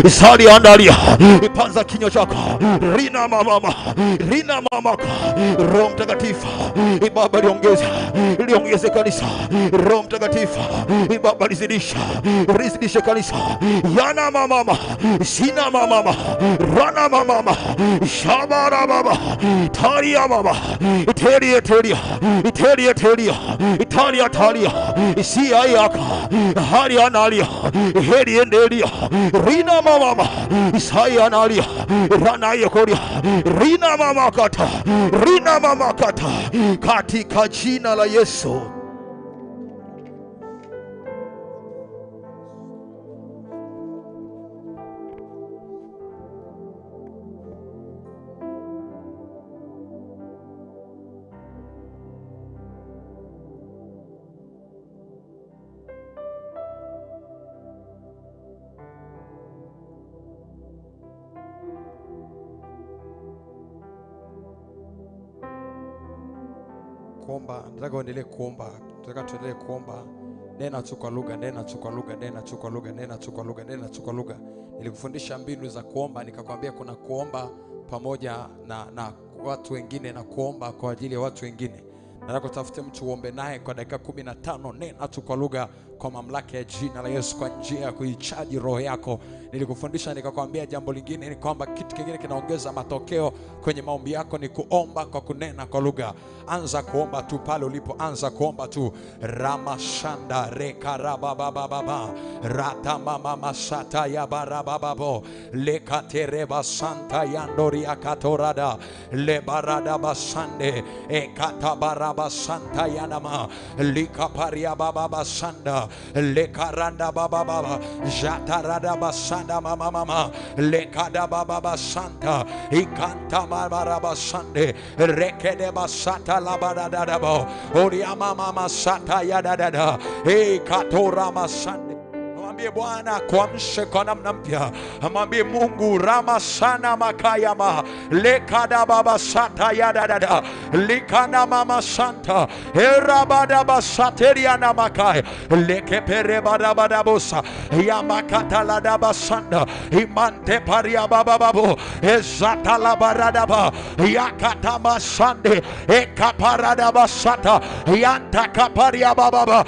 Sali andalia. Ipanza kinywa chako. Rina mama. Rina mamaka. Roho Mtakatifu. Baba liongeze kanisa. Roho Mtakatifu. Baba lizidisha kanisa. Yana mama. Sina mama. Rana mama. Shabara baba. Taria baba. Teria. Taria. Sia yaka. Hari analia. Heri endelia. Rina mama. Isaya analia. Rana yakoria. Rina mama kata. Katika jina la Yesu. Kuomba, nataka uendelee kuomba. Nataka tuendelee kuomba. Nena tu kwa lugha. Nilikufundisha mbinu za kuomba, nikakwambia kuna kuomba pamoja na watu wengine na kuomba kwa ajili ya watu wengine. Nataka utafute mtu uombe naye kwa dakika 15. Nena tu kwa lugha kwa mamlaka ya jina la Yesu, kwa njia ya kuichaji roho yako. Nilikufundisha nikakwambia jambo lingine ni kwamba kitu kingine kinaongeza matokeo kwenye maombi yako ni kuomba kwa kunena kwa lugha. Anza kuomba tu pale ulipo, anza kuomba tu. Ramashanda rekarabababa rata mama masata ya barababo lekatereba santa yandori akatorada lebarada basande ekatabaraba santa yanama likaparia baba sanda lekaranda baba jatarada basanda mama lekada baba santa ikanta baraba sande rekede basata labaradabo oriama mama sata yadada katora masande. Mwambie Bwana kuamshe kwa namna mpya. Mwambie Mungu rama sana makayama lekada baba sata yadada likana mama santa erabada basateria na makaya lekepere bada bosa yamakata la daba sanda imante paria baba babo ezata la baradaba yakata masande ekaparada basata yanta kaparia baba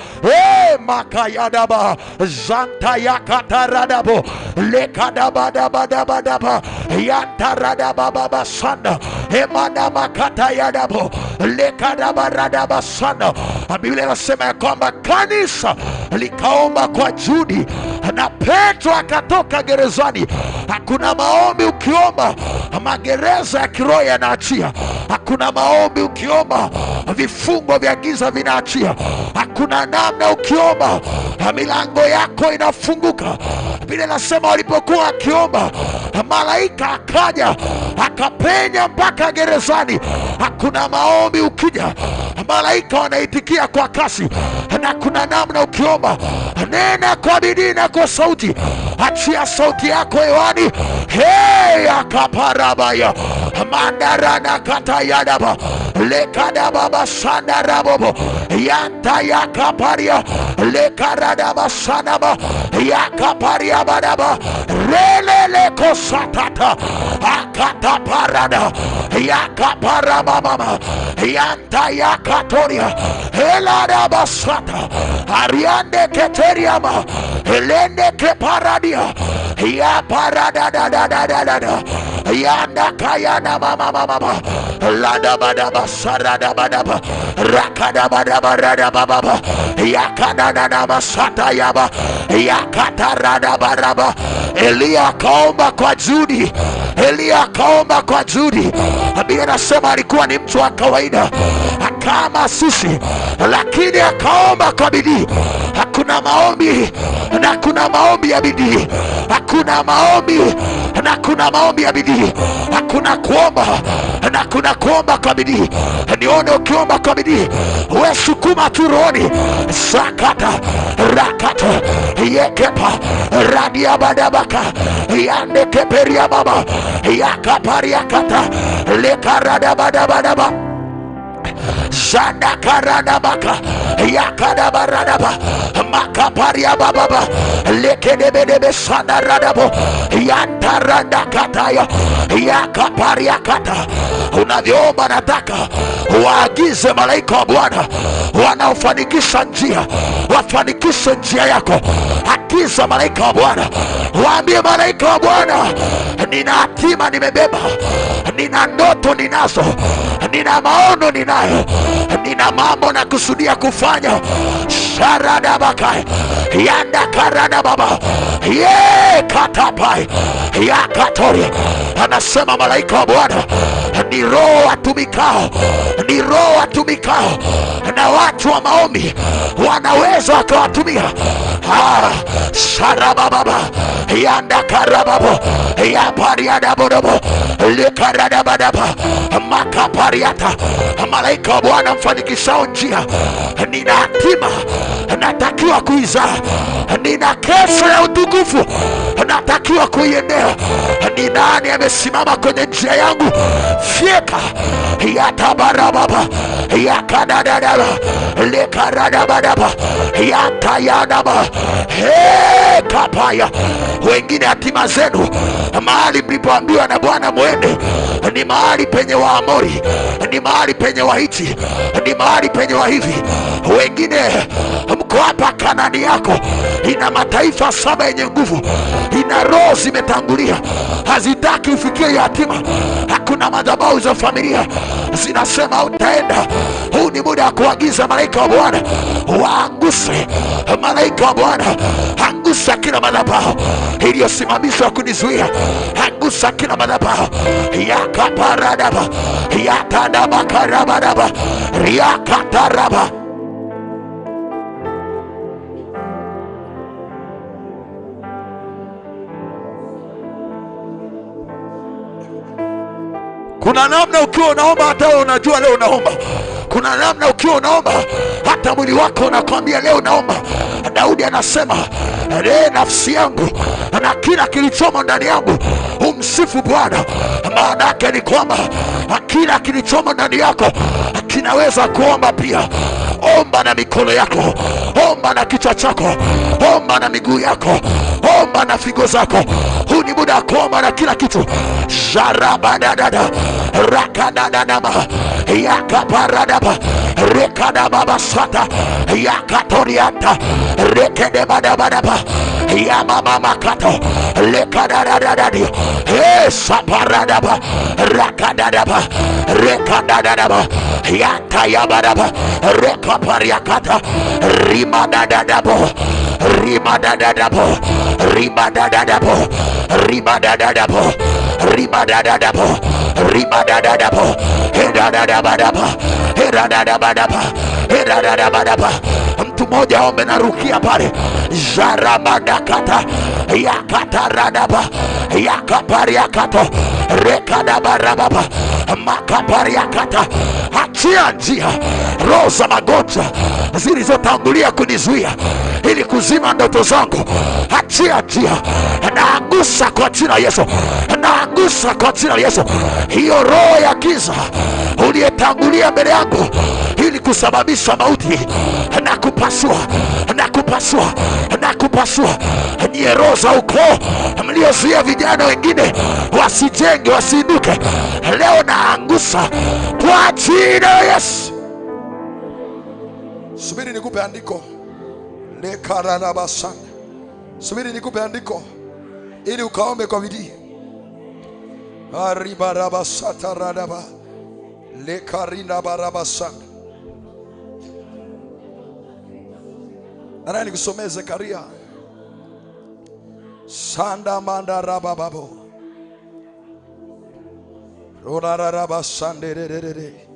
makayadaba zanta yakata radabo lekadaba daba yanta radaba baba sanda emana makata yadabo lekadaba radaba sanda. Biblia inasema ya kwamba kanisa likaomba kwa juhudi na Petro akatoka gerezani. Hakuna maombi ukiomba magereza ya kiroho yanaachia. Hakuna maombi ukiomba vifungo vya giza vinaachia. Hakuna namna ukiomba milango yako inafunguka. Biblia inasema walipokuwa akiomba malaika akaja akapenya mpaka gerezani. Hakuna maombi ukija malaika wanaitikia kwa kasi. Na kuna namna ukiomba, nena kwa bidii na kwa sauti. Achia sauti yako hewani. Akaparabaya mandarana kata yadaba lekada baba sana rabobo yanta yakaparia lekarada basanaba yakaparia badaba relele kosatata akata parada yakaparaba mama yanta yakatoria elada basata ariande keteriama elende keparadia ya parada da yanda kayana mama lada badaba sarada badaba rakada badaba rada baba yakada na masata yaba yakatarada baraba. Elia kaomba kwa juhudi. Biblia inasema alikuwa ni mtu wa kawaida kama sisi, lakini akaomba kwa bidii. Hakuna maombi na kuna maombi ya bidii. Hakuna maombi na kuna maombi ya bidii. Hakuna kuomba na kuna kuomba kwa bidii. Nione ukiomba kwa bidii. Wewe sukuma tu rohoni. Sakata rakata yekepa radia badabaka yande keperia baba yakaparia kata lekarada badabadaba Zanda karada baka yakadabaradaba makaparia bababa lekedebedebe sanaradabo yantaranda kataya yakaparia kata. Unavyoomba nataka waagize malaika wa Bwana wanaofanikisha njia wafanikishe njia yako. Agiza malaika wa Bwana, waambie malaika wa Bwana, nina hatima nimebeba, nina ndoto ninazo, nina maono ninayo, nina mambo na kusudia kufanya. Sharadabaka yanda karada baba ye katapai ya katori. Anasema malaika wa Bwana ni roho watumikao, ni roho watumikao, na watu wa maombi wanaweza wakawatumia. Sharababa yanda karababo ya pariadabodobo lekaradabadaba makapariata. Malaika wa Bwana mfanikishao njia. Nina hatima natakiwa kuizaa, nina kesho ya utukufu natakiwa kuiendea. Ni nani amesimama kwenye njia yangu? Fyeka yatabarababa yakadadadaba lekaradabadaba yatayanaba kapaya. Wengine hatima zenu, mahali mlipoambiwa na Bwana mwende, ni mahali penye Waamori, ni mahali penye Wahiti, ni mahali penye Wahivi. Wengine mko hapa, Kanani yako ina mataifa 7 yenye nguvu, ina roho zimetangulia, hazitaki ufikie hiyo hatima. Hakuna madhabahu za familia zinasema utaenda. Huu ni muda wa kuagiza malaika wa Bwana waanguse. Malaika wa Bwana, angusa kila madhabahu iliyosimamishwa kunizuia. Angusa kila madhabahu yakaparadaba yatadaba karabadaba yakataraba. Kuna namna ukiwa unaomba hata wewe unajua leo unaomba. Kuna namna ukiwa unaomba hata mwili wako unakwambia leo unaomba. Daudi anasema, nafsi yangu na kila kilichomo ndani yangu umsifu Bwana. Maana yake ni kwamba kila kilichomo ndani yako kinaweza kuomba pia. Omba na mikono yako, omba na kichwa chako, omba na miguu yako, omba na figo zako. Huu ni muda wa kuomba na kila kitu. Jarabadadada rakadadadaba yakaparadaba rekadababa sata yakatoriata rekedebadabadaba yamamamakato lekadadadadadi saparadaba rakadadaba rekadadadaba yatayabadaba rekapariakata rimadadadabo rimadadadabo rimadadadabo rimadadadabo rimadadadabo rimadadadabo hedadadabadaba hedadadabadaba hedadadabadaba. Mtu mmoja aombe na rukia pale. Jarabadakata yakataradaba yakapariakato rekadabarababa makapariakata. Achia njia roho za magonjwa zilizotangulia kunizuia ili kuzima ndoto zangu. Achia njia, naangusa kwa jina Yesu, naangusa kwa jina Yesu. Hiyo roho ya giza uliyetangulia mbele yangu ili kusababisha mauti, na kupasua, na kupasua, na kupasua. Nyie roho za ukoo mliozuia vijana wengine wasijenge, wasiinuke, leo naangusa kwa jina Yesu. Subiri nikupe andiko. Lekarabasana. Subiri nikupe andiko ili ukaombe kwa bidii. Aribarabasata radaba lekarina barabasana. Nani nikusomee Zekaria sanda manda rabababo rorarabasande rerere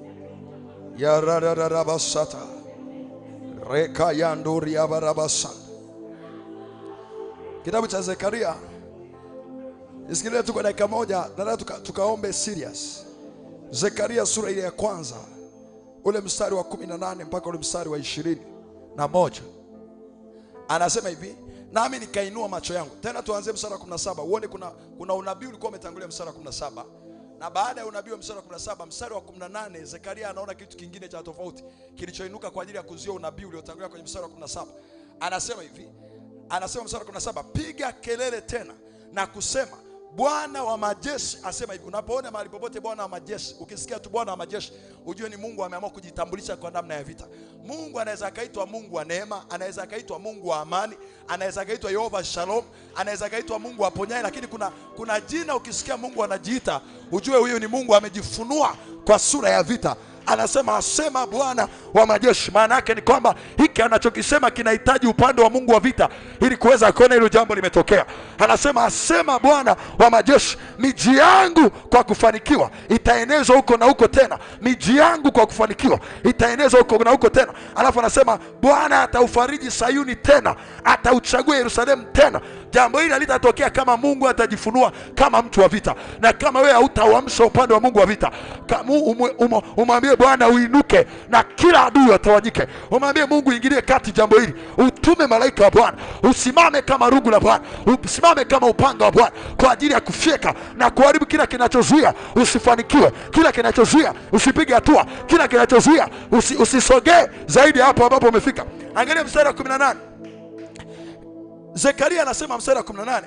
ya rararabasata reka yanduri ya barabasana. Kitabu cha Zekaria. Nisikilie tu kwa dakika moja, na tukaombe serious. Zekaria sura ile ya kwanza, ule mstari wa 18 mpaka ule mstari wa 21. Anasema hivi, nami nikainua macho yangu. Tena tuanze mstari wa 17. Uone kuna unabii ulikuwa umetangulia mstari wa 17. Na baada ya unabii wa mstari wa 17, mstari wa 18 Zekaria anaona kitu kingine cha tofauti kilichoinuka kwa ajili ya kuzuia unabii uliotangulia kwenye mstari wa 17. Anasema hivi, anasema mstari wa 17, piga kelele tena na kusema, Bwana wa majeshi asema hivi. Unapoona mahali popote Bwana wa majeshi, ukisikia tu Bwana wa majeshi, ujue ni Mungu ameamua kujitambulisha kwa namna ya vita. Mungu anaweza akaitwa Mungu wa neema, anaweza akaitwa Mungu wa amani, anaweza akaitwa Yehova Shalom, anaweza akaitwa Mungu wa ponyaji, lakini kuna jina ukisikia Mungu anajiita, ujue huyo ni Mungu amejifunua kwa sura ya vita. Anasema asema Bwana wa majeshi. Maana yake ni kwamba hiki anachokisema kinahitaji upande wa Mungu wa vita ili kuweza kuona hilo jambo limetokea. Anasema asema Bwana wa majeshi, miji yangu kwa kufanikiwa itaenezwa huko na huko tena. Miji yangu kwa kufanikiwa itaenezwa huko na huko tena. Alafu anasema Bwana ataufariji Sayuni tena, atauchagua Yerusalemu tena. Jambo hili litatokea kama Mungu atajifunua kama mtu wa vita. Na kama wewe hautauamsha upande wa Mungu wa vita, umwambie Bwana uinuke na kila adui atawanyike. Umwambie Mungu ingilie kati jambo hili. Utume malaika wa Bwana, usimame kama rungu la Bwana, usimame kama upanga wa Bwana kwa ajili ya kufyeka na kuharibu kila kinachozuia usifanikiwe, kila kinachozuia usipige hatua, kila kinachozuia usisogee zaidi hapo ambapo umefika. Angalia mstari wa 18. Zekaria anasema mstari wa 18,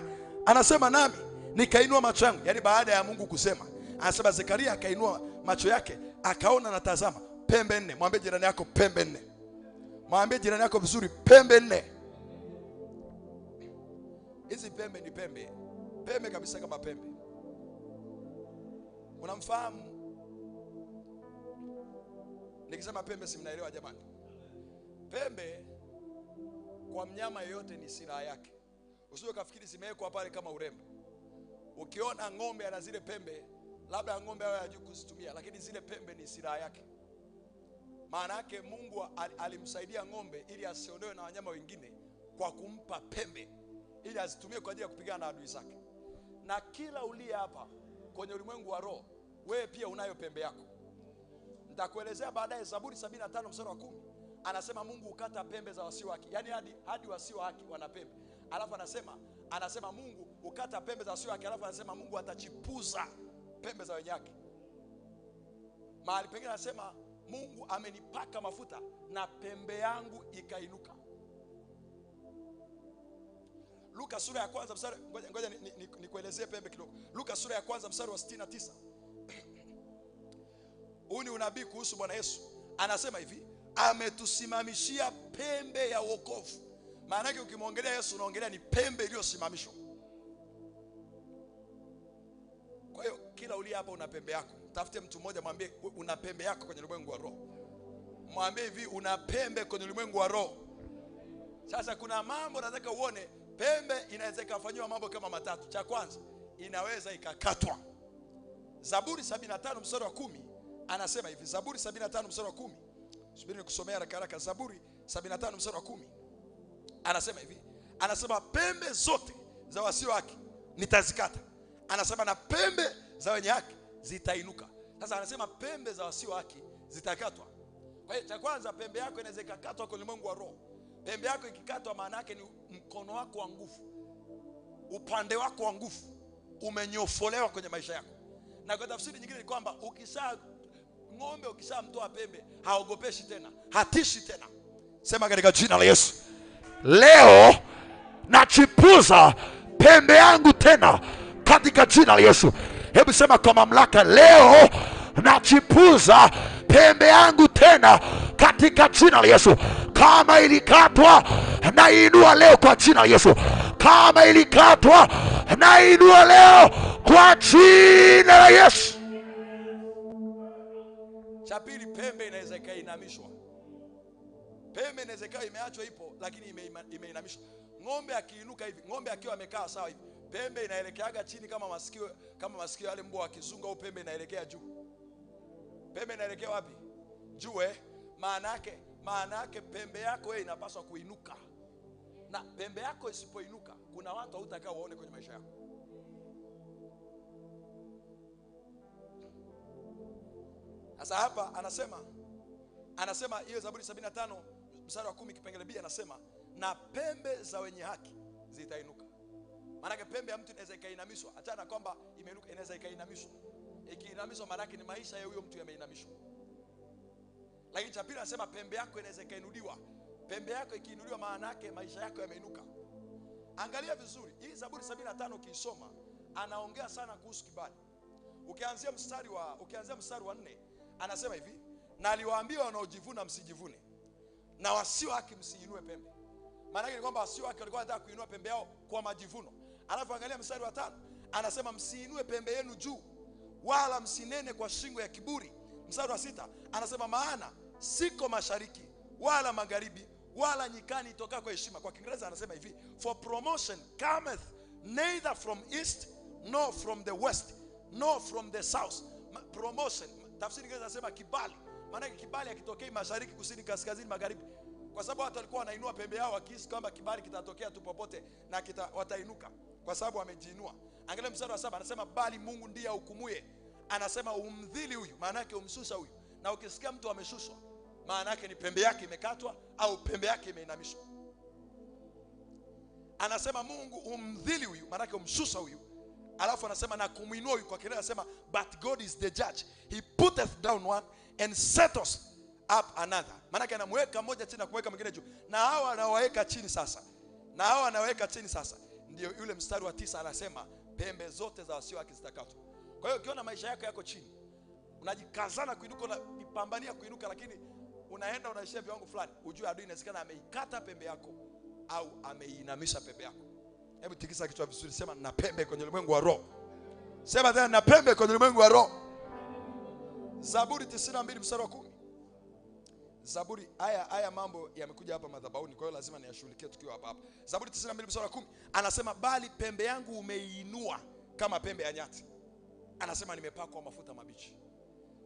anasema nami nikainua macho yangu, yani baada ya Mungu kusema, anasema Zekaria akainua macho yake akaona na tazama pembe nne. Mwambie jirani yako pembe nne. Mwambie jirani yako vizuri, pembe nne. Hizi pembe ni pembe kabisa kama pembe. Unamfahamu? Nikisema pembe si mnaelewa jamani? Pembe kwa mnyama yeyote ni silaha yake. Usije ukafikiri zimewekwa pale kama urembo. Ukiona ng'ombe ana zile pembe, labda ng'ombe awe hajui kuzitumia, lakini zile pembe ni silaha yake. Maana yake Mungu alimsaidia ng'ombe ili asiondoe na wanyama wengine kwa kumpa pembe ili azitumie kwa ajili ya kupigana na adui zake. Na kila uliye hapa kwenye ulimwengu wa roho, wewe pia unayo pembe yako. Nitakuelezea baadaye Zaburi 75 mstari wa 10. Anasema Mungu ukata pembe za wasio haki. Yaani hadi wasio haki wana pembe. Alafu anasema Mungu ukata pembe za wasio haki. Alafu anasema Mungu atachipuza pembe za wenye haki. Mahali pengine anasema Mungu amenipaka mafuta na pembe yangu ikainuka. Luka sura ya kwanza mstari, ngoja nikuelezee pembe kidogo. Luka sura ya kwanza mstari wa 69. Huu ni unabii kuhusu Bwana Yesu. Anasema hivi, ametusimamishia pembe ya wokovu. Maana yake ukimwongelea Yesu unaongelea ni pembe iliyosimamishwa. Kwa hiyo kila uliye hapa una pembe yako. Tafute mtu mmoja mwambie una pembe yako kwenye ulimwengu wa roho. Mwambie hivi, una pembe kwenye ulimwengu wa roho. Sasa kuna mambo nataka uone. Pembe inaweza ikafanywa mambo kama matatu. Cha kwanza, inaweza ikakatwa. Zaburi 75 mstari wa 10 anasema hivi. Zaburi 75 mstari wa 10. Subiri nikusomea haraka haraka. Zaburi 75 mstari wa 10 anasema hivi. Anasema pembe zote za wasio haki nitazikata. Anasema na pembe za wenye haki zitainuka. Sasa anasema pembe za wasio haki zitakatwa. Kwa hiyo cha kwanza, pembe yako inaweza ikakatwa kwenye ulimwengu wa roho. Pembe yako ikikatwa maana yake ni mkono wako wa nguvu, upande wako wa nguvu umenyofolewa kwenye maisha yako. Na kwa tafsiri nyingine ni kwamba ng'ombe ukishamtoa pembe haogopeshi tena, hatishi tena. Sema katika jina la Yesu, leo nachipuza pembe yangu tena katika jina la Yesu. Hebu sema kwa mamlaka, leo nachipuza pembe yangu tena katika jina la Yesu. Kama ilikatwa nainua leo kwa jina la Yesu. Kama ilikatwa nainua leo kwa jina la Yesu. Cha pili, pembe inaweza ikainamishwa. Pembe inaweza ikawa imeachwa ipo lakini imeinamishwa. Ng'ombe akiinuka hivi, ng'ombe akiwa amekaa sawa hivi, pembe inaelekeaga chini kama masikio yale mbwa akizunga, au pembe inaelekea juu. Pembe inaelekea wapi? Juu. Maana yake pembe yako wewe inapaswa kuinuka. Na pembe yako isipoinuka, kuna watu hautakao waone kwenye maisha yako. Sasa hapa anasema hiyo Zaburi 75 mstari wa 10 kipengele B, anasema na pembe za wenye haki zitainuka. Maana pembe ya mtu inaweza ikainamishwa, achana kwamba imeinuka, inaweza ikainamishwa. Ikiinamishwa maana yake ni maisha ya huyo mtu yameinamishwa. Lakini cha pili anasema pembe yako inaweza ikainuliwa. Pembe yako ikiinuliwa maana yake maisha yako yameinuka. Angalia vizuri, hii Zaburi 75 ukiisoma anaongea sana kuhusu kibali. Ukianzia mstari wa 4 anasema hivi, na aliwaambia wanaojivuna msijivune, na wasio haki msiinue pembe. Maana yake ni kwamba wasio haki walikuwa wanataka kuinua pembe yao kwa majivuno. Alafu angalia mstari wa 5 anasema msiinue pembe yenu juu, wala msinene kwa shingo ya kiburi. Mstari wa 6 anasema maana siko mashariki wala magharibi wala nyikani itoka kwa heshima. Kwa Kiingereza anasema hivi, for promotion cometh neither from east nor from the west nor from the south. Promotion, tafsiri Kiingereza anasema kibali. Maana kibali hakitokei mashariki, kusini, kaskazini, magharibi. Kwa sababu watu walikuwa wanainua pembe yao wakihisi kwamba kibali kitatokea tu popote na watainuka, kwa sababu wamejiinua. Angalia mstari wa 7 anasema bali Mungu ndiye ahukumuye. Anasema umdhili huyu, maana yake umshusha huyu. Na ukisikia mtu ameshushwa, maana yake ni pembe yake imekatwa au pembe yake imeinamishwa. Anasema Mungu umdhili huyu, maana yake umshusha huyu. Alafu anasema na kumuinua huyu. Kwa Kiingereza anasema but God is the judge, he putteth down one and settles up another. Maana yake anamweka mmoja chini na kumweka mwingine juu. Na hawa anawaweka chini sasa. Ndio yule mstari wa 9 anasema pembe zote za wasio haki zitakatwa. Kwa hiyo ukiona maisha yako chini, unajikazana kuinuka, unapambania kuinuka, lakini unaenda unaishia viwango fulani, ujue adui inawezekana ameikata pembe yako au ameinamisha pembe yako. Hebu tikisa kichwa vizuri, sema na pembe kwenye ulimwengu wa roho. Sema tena na pembe kwenye ulimwengu wa roho. Zaburi 92 mstari wa 10. Zaburi haya mambo yamekuja hapa madhabahuni, kwa hiyo lazima niyashughulikie tukiwa hapa. Zaburi 92 mstari wa 10 anasema bali pembe yangu umeinua kama pembe ya nyati. Anasema nimepakwa mafuta mabichi.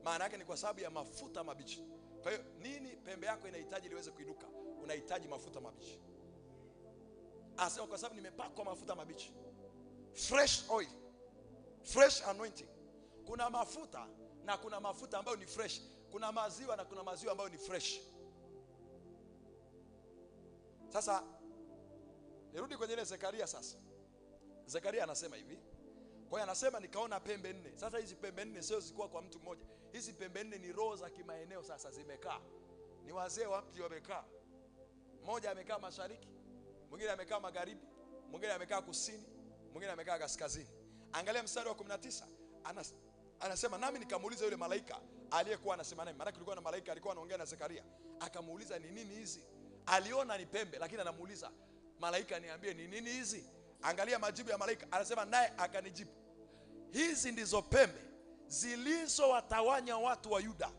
Maana yake ni kwa sababu ya mafuta mabichi. Kwa hiyo nini pembe yako inahitaji ili iweze kuinuka? Unahitaji mafuta mabichi. Anasema kwa sababu nimepakwa mafuta mabichi. Fresh oil, fresh anointing. Kuna mafuta na kuna mafuta ambayo ni fresh. Kuna maziwa na kuna maziwa ambayo ni fresh. Sasa nirudi kwenye ile Zekaria sasa. Zekaria anasema hivi. Kwa hiyo anasema nikaona pembe 4. Sasa hizi pembe 4 sio zikuwa kwa mtu mmoja. Hizi pembe 4 ni roho za kimaeneo sasa zimekaa. Ni wazee wa mji wamekaa. Mmoja amekaa mashariki, mwingine amekaa magharibi, mwingine amekaa kusini, mwingine amekaa kaskazini. Angalia mstari wa 19. Anasema nami nikamuuliza yule malaika aliyekuwa anasema naye. Maana kulikuwa na malaika alikuwa anaongea na Zekaria. Akamuuliza ni nini hizi? Aliona ni pembe, lakini anamuuliza malaika niambie ni nini hizi? Angalia majibu ya malaika. Anasema naye akanijibu, hizi ndizo pembe zilizowatawanya watu wa Yuda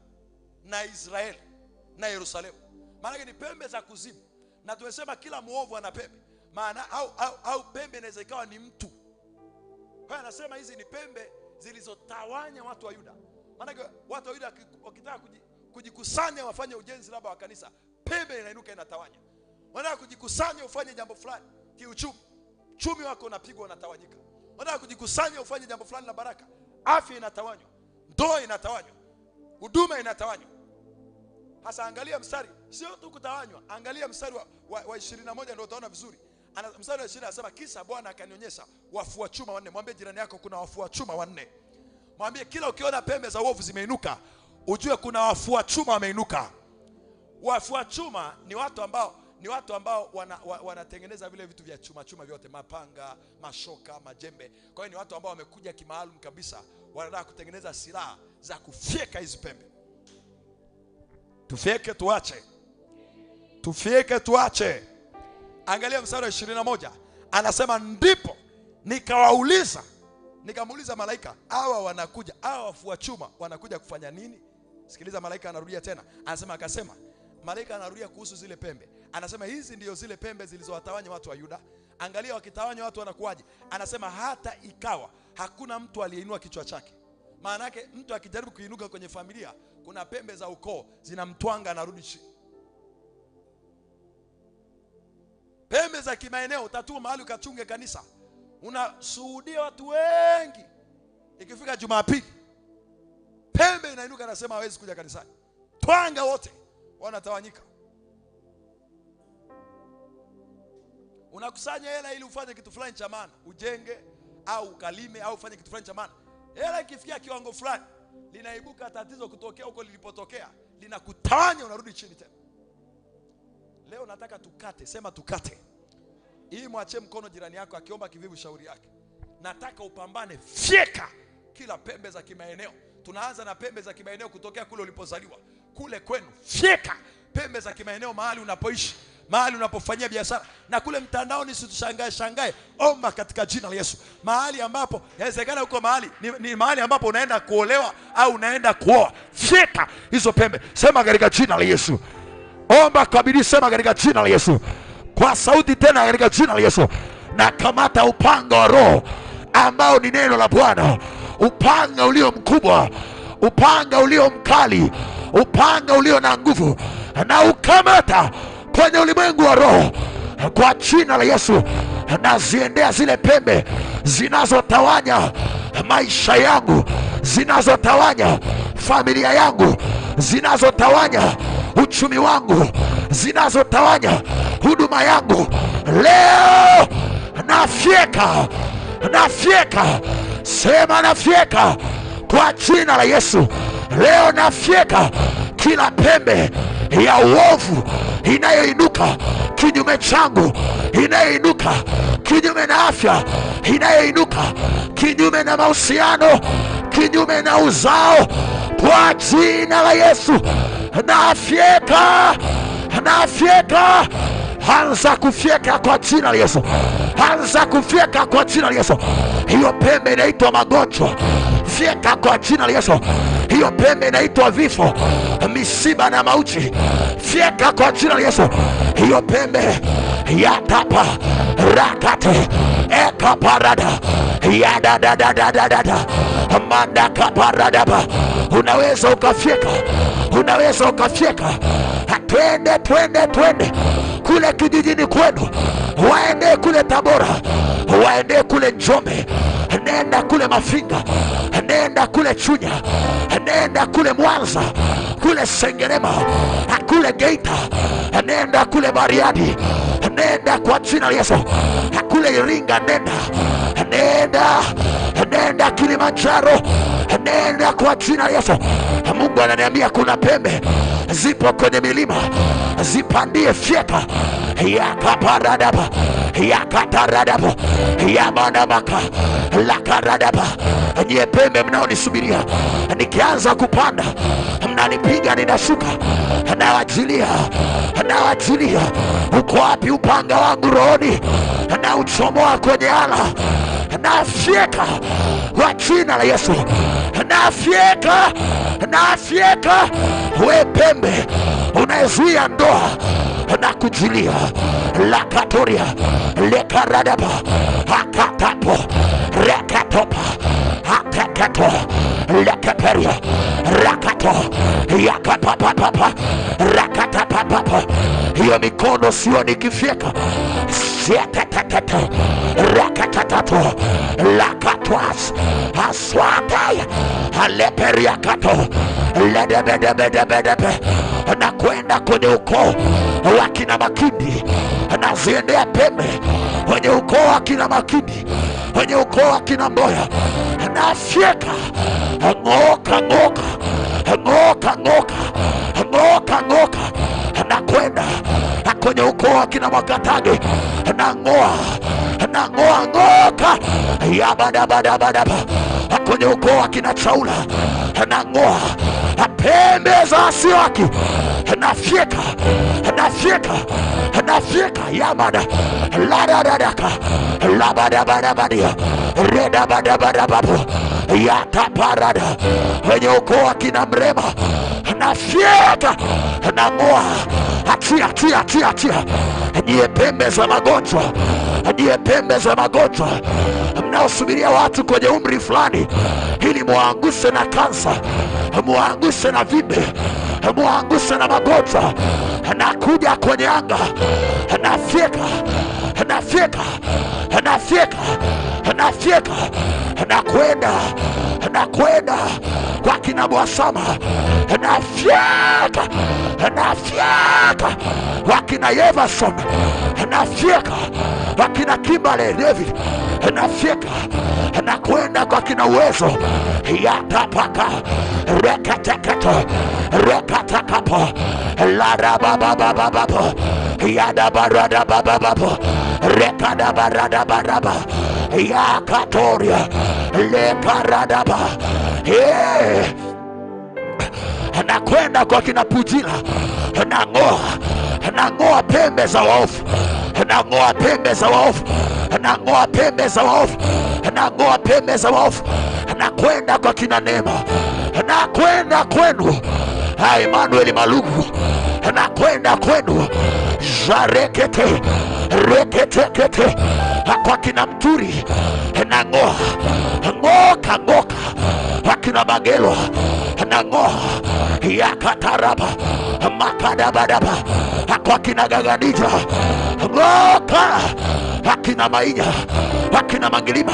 na Israeli na Yerusalemu. Maana ni pembe za kuzimu. Na tumesema kila muovu ana pembe. Maana au pembe inaweza ikawa ni mtu. Kwa hiyo anasema hizi ni pembe zilizotawanya watu wa Yuda. Maana watu wa Yuda wakitaka kujikusanya wafanye ujenzi labda wa kanisa, pembe inainuka inatawanya. Wanataka kujikusanya ufanye jambo fulani kiuchumi, chumi wako unapigwa unatawanyika. Wanataka kujikusanya ufanye jambo fulani la baraka, afya inatawanywa, ndoa inatawanywa, huduma inatawanywa. Hasa angalia mstari, sio tu kutawanywa, angalia mstari wa 21 ndio utaona vizuri. Mstari wa 20 anasema kisha Bwana akanionyesha wafua chuma 4. Mwambie jirani yako kuna wafua chuma 4. Mwambie kila ukiona pembe za uovu zimeinuka, ujue kuna wafua chuma wameinuka. Wafua chuma ni watu ambao wanatengeneza vile vitu vya chuma vyote, mapanga, mashoka, majembe. Kwa hiyo ni watu ambao wamekuja kimaalum kabisa, wanataka kutengeneza silaha za kufyeka hizi pembe. Tufyeke tuache. Tufyeke tuache. Angalia mstari wa 21. Anasema ndipo nikamuuliza malaika, hawa wafua chuma wanakuja kufanya nini? Sikiliza, malaika anarudia tena. Akasema malaika anarudia kuhusu zile pembe. Anasema hizi ndio zile pembe zilizowatawanya watu wa Yuda. Angalia wakitawanya watu wanakuaje. Anasema hata ikawa hakuna mtu aliyeinua kichwa chake. Maana yake mtu akijaribu kuinuka kwenye familia, kuna pembe za ukoo zinamtwanga anarudi chini. Pembe za kimaeneo, utatua mahali ukachunge kanisa. Unashuhudia watu wengi. Ikifika Jumapili, pembe inainuka anasema hawezi kuja kanisani. Twanga wote wanatawanyika. Unakusanya hela ili ufanye kitu fulani cha maana, ujenge au ukalime au ufanye kitu fulani cha maana. Hela ikifikia kiwango fulani, linaibuka tatizo kutokea huko lilipotokea, linakutawanya, unarudi chini tena. Leo nataka tukate, sema tukate. Hii mwache mkono jirani yako akiomba kivivu shauri yake. Nataka upambane, fyeka kila pembe za kimaeneo. Tunaanza na pembe za kimaeneo kutokea kule ulipozaliwa, kule kwenu. Fyeka pembe za kimaeneo mahali unapoishi, mahali unapofanyia biashara, na kule mtandaoni situshangae. Omba katika jina la Yesu. Mahali ambapo inawezekana huko mahali ni mahali ambapo unaenda kuolewa au unaenda kuoa, fyeka hizo pembe. Sema katika jina la Yesu. Omba kwa bidii, sema katika jina la Yesu. Kwa sauti tena, katika jina la Yesu. Na kamata upanga wa Roho ambao ni neno la Bwana, upanga ulio mkubwa, upanga ulio mkali, upanga ulio na nguvu, na ukamata kwenye ulimwengu wa roho kwa jina la Yesu. Na ziendea zile pembe zinazotawanya maisha yangu, zinazotawanya familia yangu, zinazotawanya uchumi wangu, zinazotawanya huduma yangu. Leo nafyeka, nafyeka. Sema nafyeka kwa jina la Yesu. Leo nafyeka kila pembe ya uovu inayoinuka kinyume changu, inayoinuka kinyume na afya, inayoinuka kinyume na mahusiano, kinyume na uzao, kwa jina la Yesu. Nafyeka, nafyeka. Anza kufyeka kwa jina la Yesu. Anza kufyeka kwa jina la Yesu. Hiyo pembe inaitwa magonjwa, fyeka kwa jina la Yesu. Hiyo pembe inaitwa vifo, misiba na mauti, fyeka kwa jina la Yesu. Hiyo pembe ya tapa rakate ekaparada ya dadadadadada mandaka paradaba. Unaweza ukafyeka, unaweza ukafyeka. Twende, twende, twende kule kijijini kwenu, waende kule Tabora, waende kule Njombe, nenda kule Mafinga, nenda kule Chunya, nenda kule Mwanza, kule Sengerema, kule Geita, nenda kule Bariadi, nenda kwa jina la Yesu, kule Iringa, nenda Kilimanjaro, nenda kwa jina la Yesu. Mungu ananiambia kuna pembe zipo kwenye milima, zipandie, fyeka. Yakaparadaba, yakataradaba, yamanamaka, lakaradaba. Nye pembe mnaonisubiria nikianza kupanda, mnanipiga ninashuka, nawajilia, nawajilia. Uko wapi upanga wangu rohoni? Na uchomoa kwenye ala, nafyeka kwa jina la Yesu. Nafyeka, nafyeka. We pembe unayezuia ndoa na kujilia, lakatoria lekaradaba hakatapo rekatopa hakakato lekeperia rakato yakapapapapa rakatapapapa. Hiyo mikono sio nikifyeka, sietetetete rakatatato lakatwas aswataya aleperia kato ledebedebedebedebe. Na kwenda kwenye ukoo wa kina Makindi, na ziendea pembe kwenye ukoo wa kina Makindi, kwenye ukoo wa kina Mboya, na fyeka. Ngoka, ngoka, ngoka, ngoka, ngoka, ngoka. Na kwenda kwenye ukoo wa kina Mwakatage, na ngoa, na ngoa, ngoka. Yabadabadabadaba. Kwenye ukoo wa kina Chaula, na ngoa pembe za wasiwaki, nafyeka, nafyeka, nafyeka. Yamada ladadadaka labadabadabadia redabadabadababu yataparada. Kwenye ukoo wa kina Mrema, nafyeka, nang'oa. Achia, achia, achia, achia. Nyie pembe za magonjwa, nyie pembe za magonjwa mnaosubiria watu kwenye umri fulani ili muanguse na kansa, muanguse na vimbe, muanguse na magonjwa, nakuja kwenye anga, nafyeka, nafyeka, nafyeka, nafyeka. Nakwenda, nakwenda kwa kina Bwasama, nafyeka, nafyeka. Kwa kina Yevason, nafyeka wakina Kimbale David, nafyeka na kwenda kwa kina Uwezo yatapaka rekatekata rekatakapo larabababababo yadabaradabababo rekadabaradabadaba yakatoria lekaradaba nakwenda kwa kina Pujila, nang'oa pembe za waovu, nang'oa pembe za waovu, nang'oa pembe za waovu, nang'oa pembe za waovu, nakwenda kwa kina Neema, nakwenda kwenu Emmanuel Malugu, nakwenda kwenu Zarekete reketekete kwa kina Mturi, nang'oa ngoka wakina Magelo, nang'oa yakataraba makadabadaba kwa kina Gaganija, ngoka wakina Mainya, wakina Mangilima,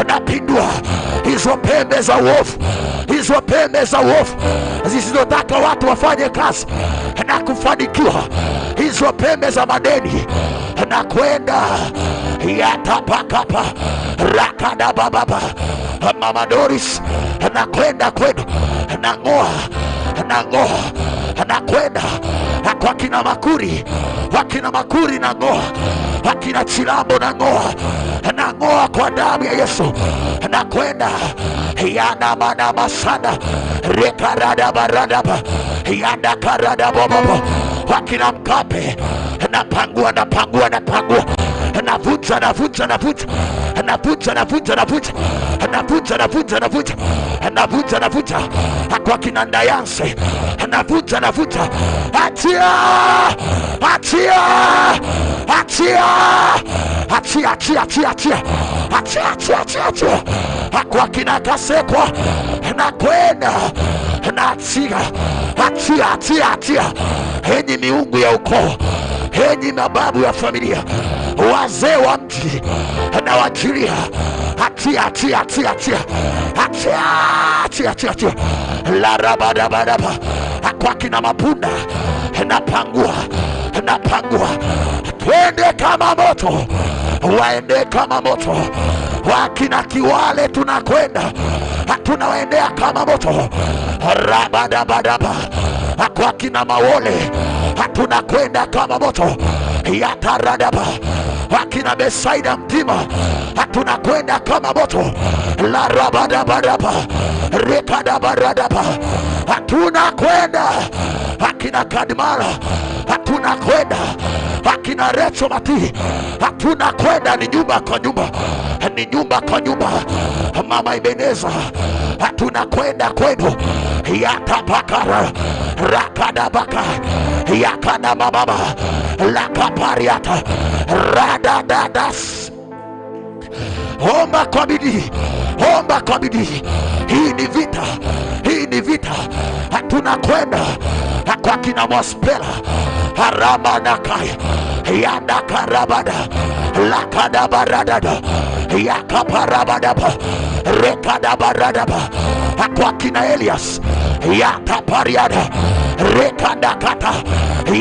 napindua hizo pembe za uovu, hizo pembe za uovu zisizotaka watu wafanye kazi na kufanikiwa, hizo pembe za madeni, na kwenda yatapakapa rakadabababa Mama Doris, na kwenda kwenu, nang'oa na kwenda kwa kina Makuri, wakina Makuri nang'oa, wakina Chilambo nang'oa kwa damu ya Yesu, na kwenda yana mana masana rekarada baradaba yanda karada bobobo wakina Mkape, napangua navunja kwa kina Ndayanse, navunja achia kwa kina Kasekwa, nakwenda achia henyi miungu ya ukoo, henyi mababu ya familia, wazee wa mji, na wachilia achia larabadabadaba kwa kina Mapunda, napangua twende kama moto, waende kama moto, wakina Kiwale tunawaendea kama moto, rabadabadaba kwa kina Mawole tunakwenda kama moto, yataradaba wakina Besaida Mtima tunakwenda kama moto, larabadabadaba rekadabaradaba tunakwenda, wakina Kadmala tunakwenda, wakina Recho Mati tunakwenda, ni nyumba kwa nyumba, Mama Ibeneza tunakwenda kwenu, yatapakara rakadabaka yakana mababa lakapariata radadadas. Omba kwa bidii, hii ni vita, tunakwenda kwa kina Mospela harama nakaya yadakarabada lakadabaradada yakaparabadaba rekadabaradaba kwa kina Elias yatapariada rekadakata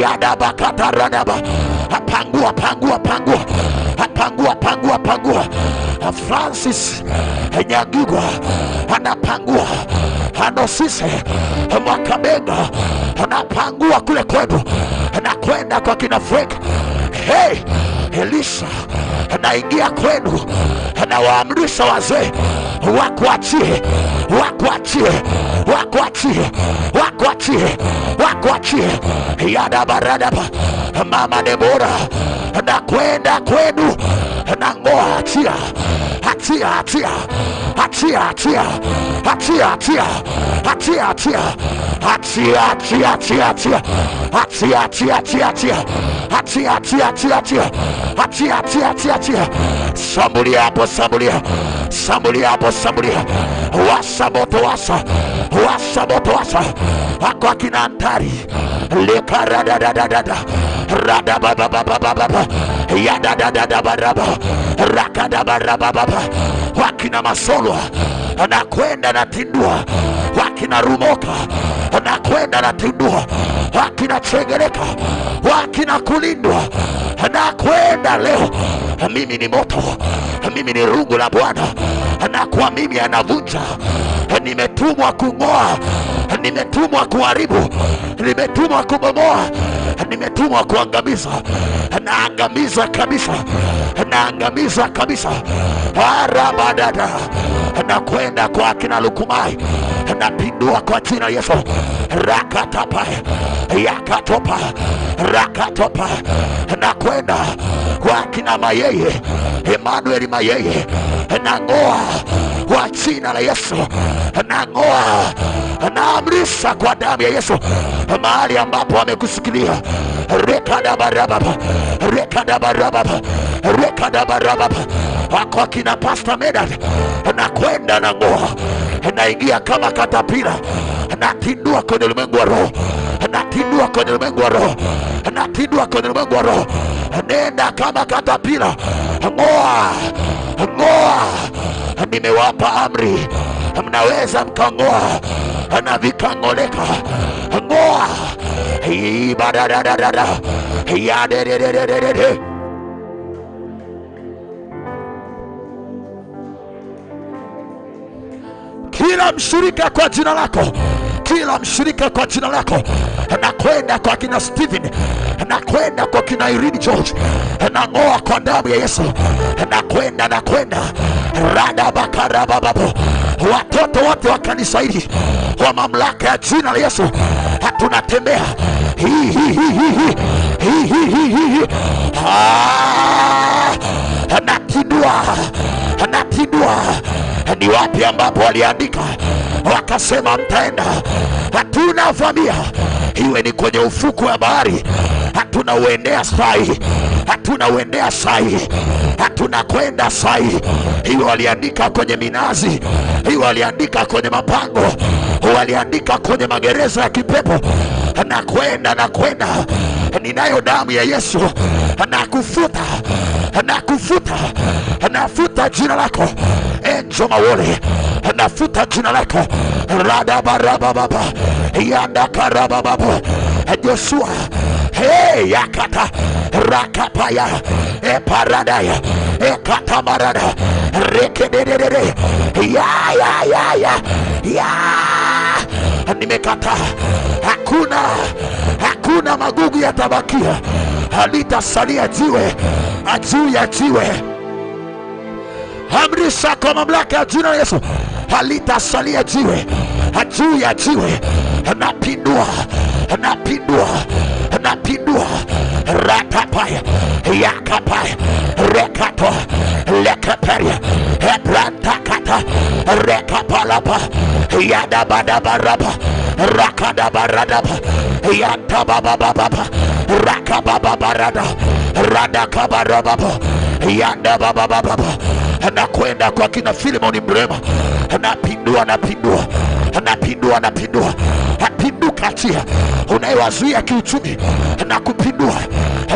yadabakataradaba pangua Francis Nyagigwa anapangua, Anosise Mwakabenga anapangua kule kwenu, anakwenda kwa kina Frank. Hey, Elisha anaingia kwenu, anawaamrisha wazee wakuachie yadabaradaba. Mama Debora anakwenda kwenu, anang'oa achia Sambulia washa moto, washa kwa kina Antari lekaradadadada radabababababa yadadadadabaraba rakadabarababa wakina Masolwa anakwenda na tindua, wakina Rumoka nakwenda natindua, wakina Chengereka, wakina Kulindwa, nakwenda leo. Mimi ni moto, mimi ni rungu la Bwana, na kwa mimi anavunja. Nimetumwa kung'oa, nimetumwa kuharibu, nimetumwa kubomoa, nimetumwa kuangamiza. Naangamiza kabisa, naangamiza kabisa. Arabadada, nakwenda kwa akina Lukumai, napindua kwa jina Yesu. Rakatapa, yakatopa, rakatopa, nakwenda kwa akina Mayeye, Emmanuel Mayeye, nang'oa kwa jina la Yesu. Nang'oa, naamrisha kwa damu ya Yesu mahali ambapo wamekusikilia. Rekadabarababa, rekadabarababa, rekadabarababa, kwa kina Pastor Medad, nakwenda nang'oa, naingia kama katapila, natindua kwenye ulimwengu wa roho, natindua kwenye ulimwengu wa roho, natindua kwenye ulimwengu wa roho. Nenda kama katapila, ng'oa, ng'oa. Nimewapa amri, mnaweza mkang'oa na vikang'oleka. Ng'oa, ibadadadada, yadedededede. Kila mshirika kwa jina lako, kila mshirika kwa jina lako, nakwenda kwa kina Stephen, nakwenda kwa kina Irene George, nang'oa kwa damu ya Yesu. Nakwenda, nakwenda radabakarabababo. Watoto wote wa kanisa hili kwa mamlaka ya jina la Yesu, tunatembea natindua, natindua. Ni wapi ambapo waliandika wakasema mtaenda? Hatuna vamia, iwe ni kwenye ufuku wa bahari, hatuna uendea sai, hatuna uendea sai, hatuna kwenda sai. Iwe waliandika kwenye minazi, iwe waliandika kwenye mapango, waliandika kwenye magereza ya kipepo, nakwenda, nakwenda. Ninayo damu ya Yesu, nakufuta, nakufuta, nafuta jina lako. Enjo Mawole, nafuta jina lako. Radabarababa, yandakarababa. Joshua, hey, yakata, rakapaya, paradaya, katamarada, rekededede, ya. Nimekata, hakuna magugu yatabakia, halitasalia jiwe juu ya jiwe. Amrisha kwa mamlaka ya jina la Yesu, halitasalia jiwe juu ya jiwe. Napindua, napindua, napindua. Ratapaya, yakapaya, rekato, lekeperia, ebrantakata, rekapalapa, yadabadabaraba, rakadabaradaba, yantababababa, rakabababarada, radakabarababa, yandababababa. Nakwenda kwa kina Filimoni Mrema, napindua, napindua, napindua, napindua. Napinduka chia unayewazuia kiuchumi, na kupindua,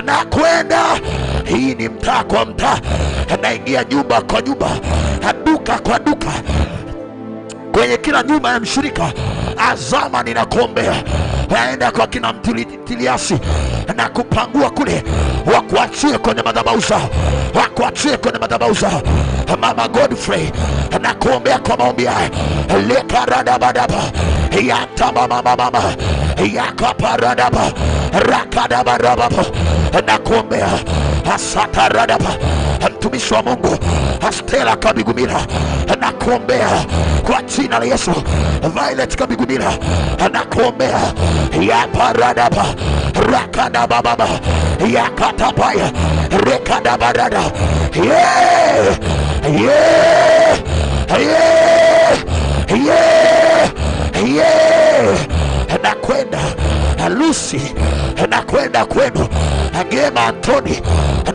nakwenda. Hii ni mtaa kwa mtaa, naingia nyumba kwa nyumba, duka kwa duka, kwenye kila nyumba ya mshirika. Azama, ninakuombea, naenda kwa kina Mtiliasi na kupangua kule, wakuachie kwenye madhabahu zao, wakuachie kwenye madhabahu zao. Mama Godfrey, nakuombea kwa maombi haya. Lekaradabadaba, yatamamamama, yakaparadaba, rakadabarababa. Nakuombea asataradaba, mtumishi wa Mungu Astela Kabigumira, nakuombea kwa jina la Yesu. Violet Kabigumira, nakuombea yaparadaba, rakadabababa, yakatapaya, rekadabarada. Yeah, yeah, yeah, yeah, yeah. Nakwenda Lucy, nakwenda kwenu. Gema Antoni,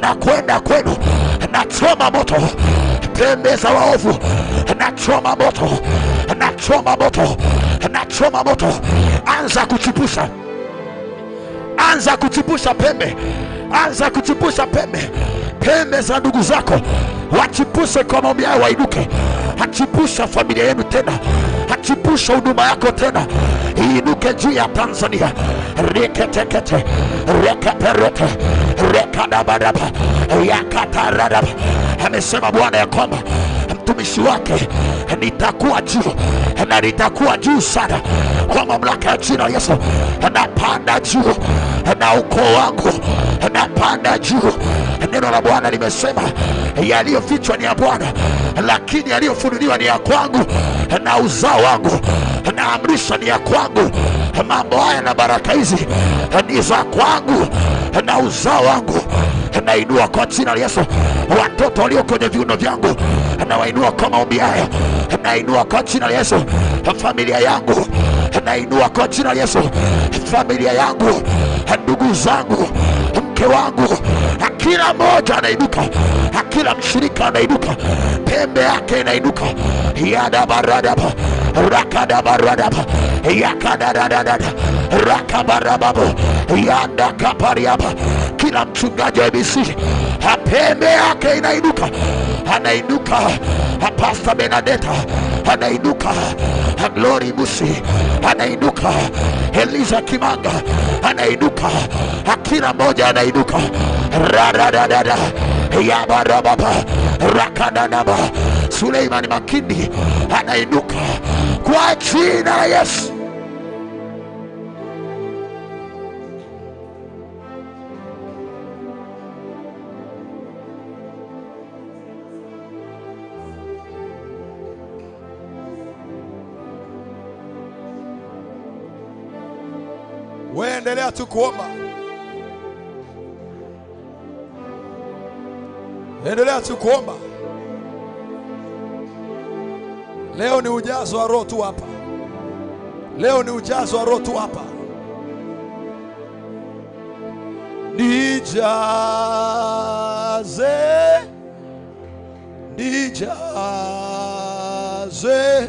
nakwenda kwenu. Nachoma moto pembe za waovu, nachoma moto, nachoma moto, nachoma moto. Anza kuchipusha, anza kuchipusha pembe, anza kuchipusha pembe, pembe za ndugu zako. Wachipushe kwa maombi yao, wainuke. Achipusha familia yenu tena, inachipusha huduma yako tena, iinuke juu ya Tanzania. Reketekete, rekeperete, rekadabadaba, yakatarababa. Amesema Bwana ya kwamba mtumishi wake nitakuwa juu na nitakuwa juu sana. Kwa mamlaka ya jina Yesu napanda juu, na ukoo wangu napanda juu. Neno la Bwana limesema yaliyofichwa ni ya Bwana, lakini yaliyofunuliwa ni ya kwangu na uzao wangu. Naamrisha ni ya kwangu mambo haya na baraka hizi ni za kwangu na uzao wangu. Nainua kwa jina la Yesu watoto walio kwenye viuno vyangu, nawainua kwa maombi haya. Nainua kwa jina la Yesu familia yangu, nainua kwa jina la Yesu familia yangu, ndugu zangu, mke wangu, kila mmoja anainuka, kila mshirika anainuka, pembe yake inainuka. Yadabaradaba, rakadabaradaba, yakadadadada, rakabarababo, yandakapariaba. Kila mchungaji wa ABC pembe yake inainuka, anainuka. Pastor Benedetta anainuka, Glory Musi anainuka, Eliza Kimanga anainuka, kila mmoja anainuka. Radadada, yabarababa, rakadadaba. Suleiman Makindi anainuka kwa jina la Yesu. Wewe endelea tu kuomba, endelea tu kuomba. Leo ni ujazo wa Roho tu hapa, leo ni ujazo wa Roho tu hapa. Nijaze, nijaze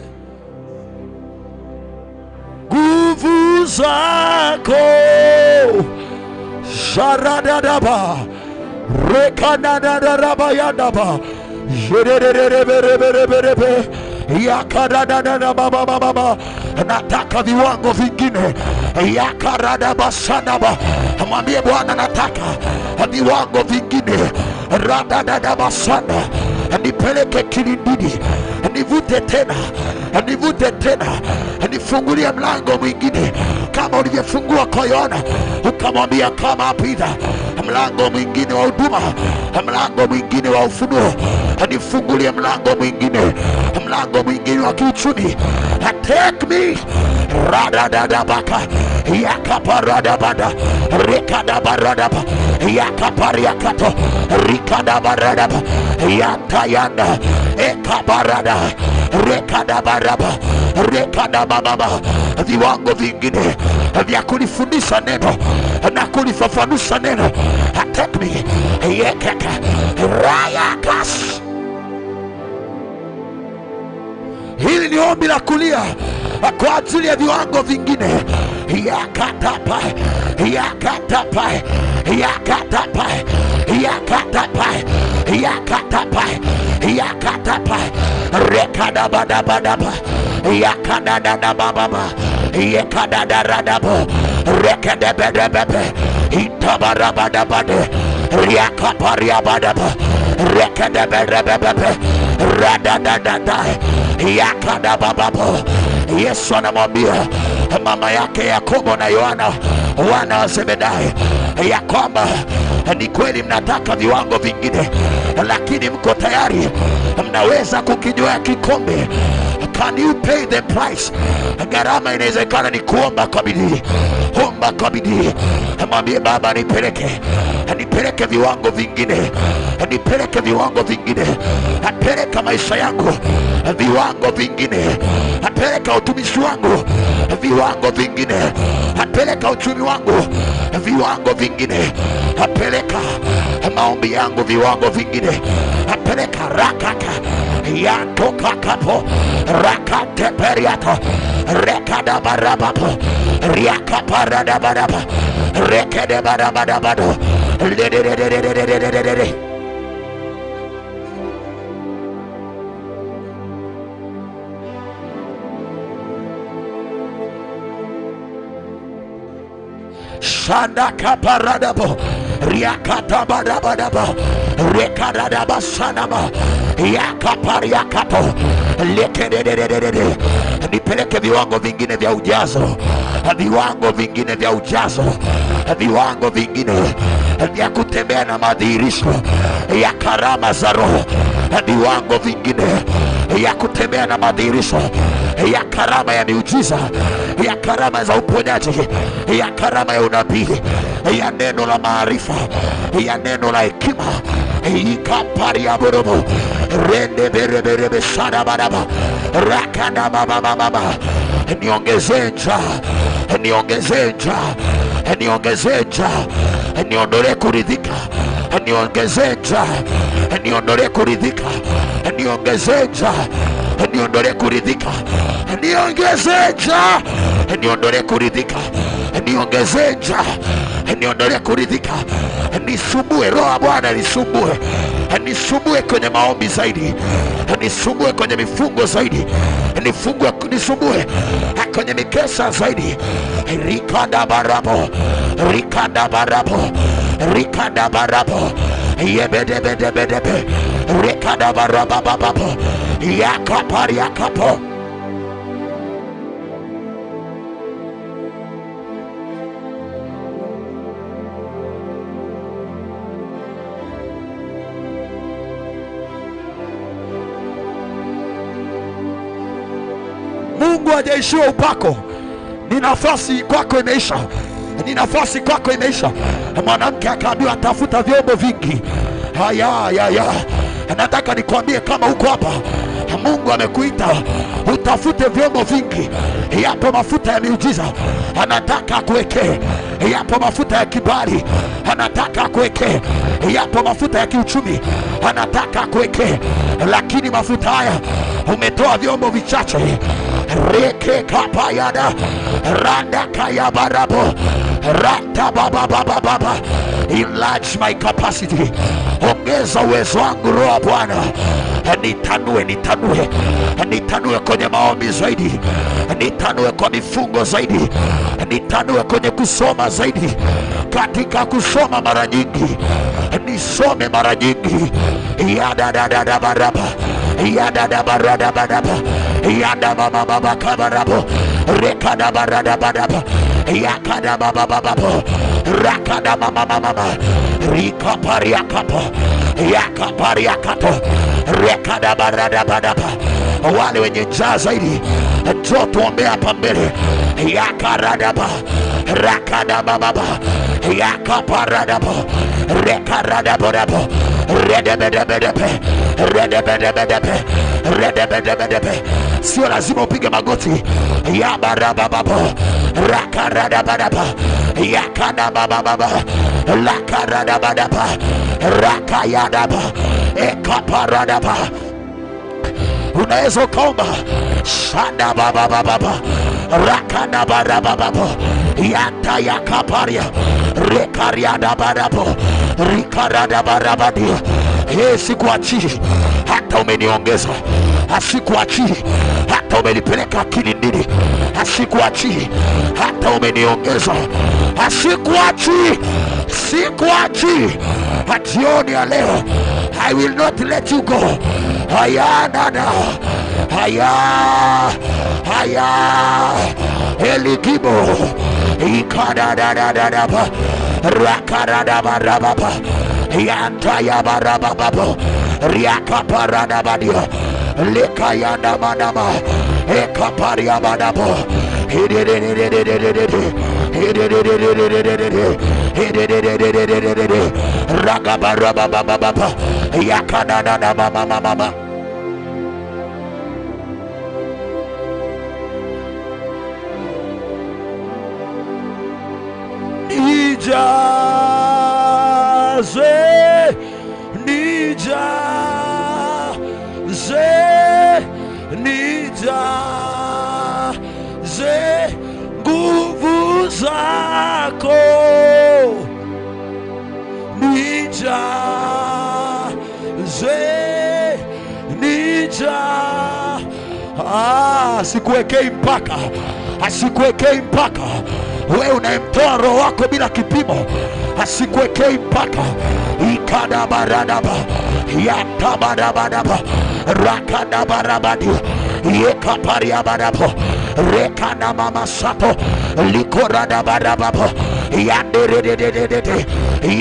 nguvu zako. Sharadadaba, rekanadadaba yadaba, jerererererereberebe, yakadadadabababa. Nataka viwango vingine. Yakaradaba sanaba. Mwambie Bwana nataka viwango vingine. Radadadaba sana. Nipeleke kilindini, nivute tena, nivute tena, nifungulie mlango mwingine kama ulivyofungua kwa Yohana, ukamwambia kama apita. Mlango mwingine wa huduma, mlango mwingine wa ufunuo, nifungulie mlango mwingine, mlango mwingine wa kiuchumi. Take me. Radadadabaka, yakaparadabada, rekadabaradaba, yakapariakato, rikadabaradaba, yatayanda, ekabarada, rekadabaraba, rekadabababa. Viwango vingine vya kulifundisha neno na kulifafanusha neno. Take me. Yekeka rayakas. Hili ni ombi la kulia kwa ajili ya viwango vingine. Yakatapa, yakatapa, yakatapa, yakatapa, yakatapa, yakatapa, rekadabadabadaba, yakadadabababa, yakadadarababo, rekedebedebebe, itabarabadabade, yakapariabadaba, rekedebedebebe, radadadada, yakadabababo. Yesu anamwambia mama yake Yakobo na Yohana wana wa Zebedayo ya kwamba ni kweli mnataka viwango vingine, lakini mko tayari, mnaweza kukinywea kikombe. Can you pay the price? Gharama inawezekana ni kuomba kwa bidii. Omba kwa bidii, mwambie Baba nipeleke, nipeleke viwango vingine, nipeleke viwango vingine, apeleka maisha yangu viwango vingine, apeleka utumishi wangu viwango vingine, apeleka uchumi wangu viwango vingine, apeleka maombi yangu viwango vingine, apeleka rakaka yatoka kapo rakate periato rekada barabapo riaka parada baraba rekede barabadabado lelelelelelelelelele. Shanda kaparadabo riakata badabadaba rekaradaba sanama yakapariakato lekededededede. Nipeleke viwango vingine vya ujazo, viwango vingine vya ujazo, viwango vingine vya kutembea na madhihirisho ya karama za Roho, viwango vingine ya kutembea na madhihirisho ya karama ya miujiza, ya karama za uponyaji, ya karama ya unabii, ya neno la maarifa, ya neno la hekima. Ikapari ya borobo rende bereberebe sana baraba rakana mama. Niongezee njaa, niongezee njaa, niongezee njaa, niondole kuridhika, niongezee njaa, niondole kuridhika, niongezee njaa, niondole kuridhika, niongezee njaa, niondole kuridhika, niongezee njaa, niondole kuridhika. Nisumbue Roho wa Bwana, nisumbue, nisumbue kwenye maombi zaidi, nisumbue kwenye mifungo zaidi, nisumbue kwenye mikesha zaidi. Rikada barabo, rikada barabo, rikada barabo, yebedebedebedebe, rikada barabababo, yakapari yakapo. Mungu hajaishiwa upako. Ni nafasi kwako imeisha, ni nafasi kwako imeisha. Mwanamke akaambiwa tafuta vyombo vingi. Haya, nataka nikwambie kama uko hapa, Mungu amekuita utafute vyombo vingi. Yapo mafuta ya miujiza anataka kuwekee, yapo mafuta ya kibali anataka kuwekee, yapo mafuta ya kiuchumi anataka kuwekee, lakini mafuta haya umetoa vyombo vichache. Reke kapayada randa kaya barabo rata baba. Enlarge my capacity, ongeza uwezo wangu Roho wa Bwana. Nitanue kwenye maombi zaidi, nitanue kwa mifungo zaidi, nitanue kwenye kusoma zaidi. Katika kusoma mara nyingi, nisome mara nyingi. Yada baraba, yada barada badaba, yada baba kabarabo, rekada barada badaba, yakada baba rakada mama, rikapari yakapo, yakapari yakato, rekada barada badaba. Wale wenye njaa zaidi, njoo tuombe hapa mbele. Yakaradaba, rakadaba, yakaparadaba, rekaradaba, redebedebe. Sio lazima upige magoti. Yabarababa, rakaradaba, yakadaba, lakaradaba, rakayadaba, ekaparadaba. Unaweza ukaomba shanda baba rakana barababa yata yakaparia rekariada barabo rikarada barabadia. Sikuachii hata umeniongeza, asikuachii hata umenipeleka kilindini, asikuachii hata umeniongeza, asikuachii, sikuachii. Jioni ya leo, I will not let you go. Haya dada, haya eligibo ikada dada rakarada barababa yanta ya barababa riaka parada badia lekayanda manama ekaparia manamo ragabarababa yakada na mama. Nijaze nguvu zako, sikuwekei mpaka, asikuwekei mpaka. wewe unayemtoa roho wako bila kipimo, asikuwekei mpaka. Ikadabaradaba yatabadabadaba rakadabarabadi yekapariabadabo rekana mama sato likoradabadababo yanderedededede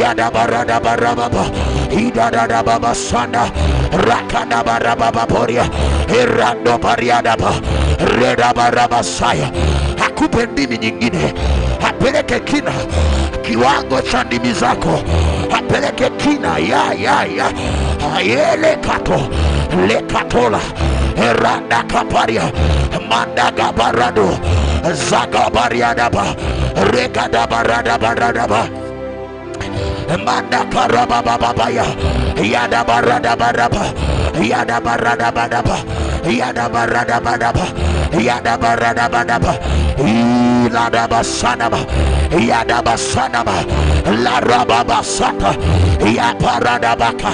yadabaradabadababo idadadababa sana rakadabarababa irando bariadaba redabarabasaya. Akupe ndimi nyingine, apeleke kina kiwango cha ndimi zako, apeleke kina ya ayele kato lekatola eranda kaparia mandaga barado zagabariadaba rekadabaradaba Mandakarabababaya Yadabaradabadaba Yadabaradabadaba Yadabaradabadaba Yadabaradabadaba Iladabasanaba Yadabasanaba Larababasata Yaparadabaka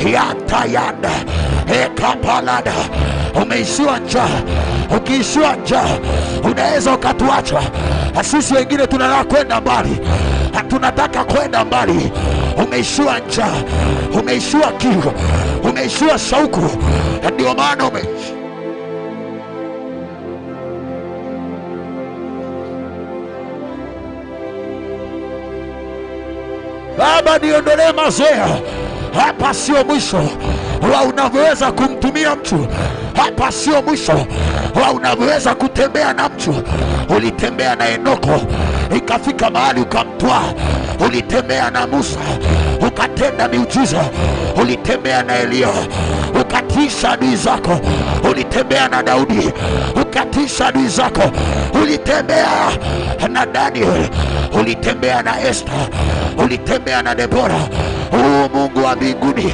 Yatayanda Ekapalada. Umeishiwa njaa. Ukiishiwa njaa unaweza ukatuacha. Sisi wengine tunataka kwenda mbali, tunataka kwenda mbali. Umeishiwa njaa, umeishiwa kiu, umeishiwa shauku, ndio maana Baba, niondolee mazoea. Hapa sio mwisho wa unavyoweza kumtumia mtu. Hapa sio mwisho wa unavyoweza kutembea na mtu. Ulitembea na Enoko ikafika mahali ukamtwaa. Ulitembea na Musa ukatenda miujiza. Ulitembea na Elia ukatisha adui zako. Ulitembea na Daudi ukatisha adui zako. Ulitembea na Daniel, ulitembea na Esther, ulitembea na Debora. Mungu wa mbinguni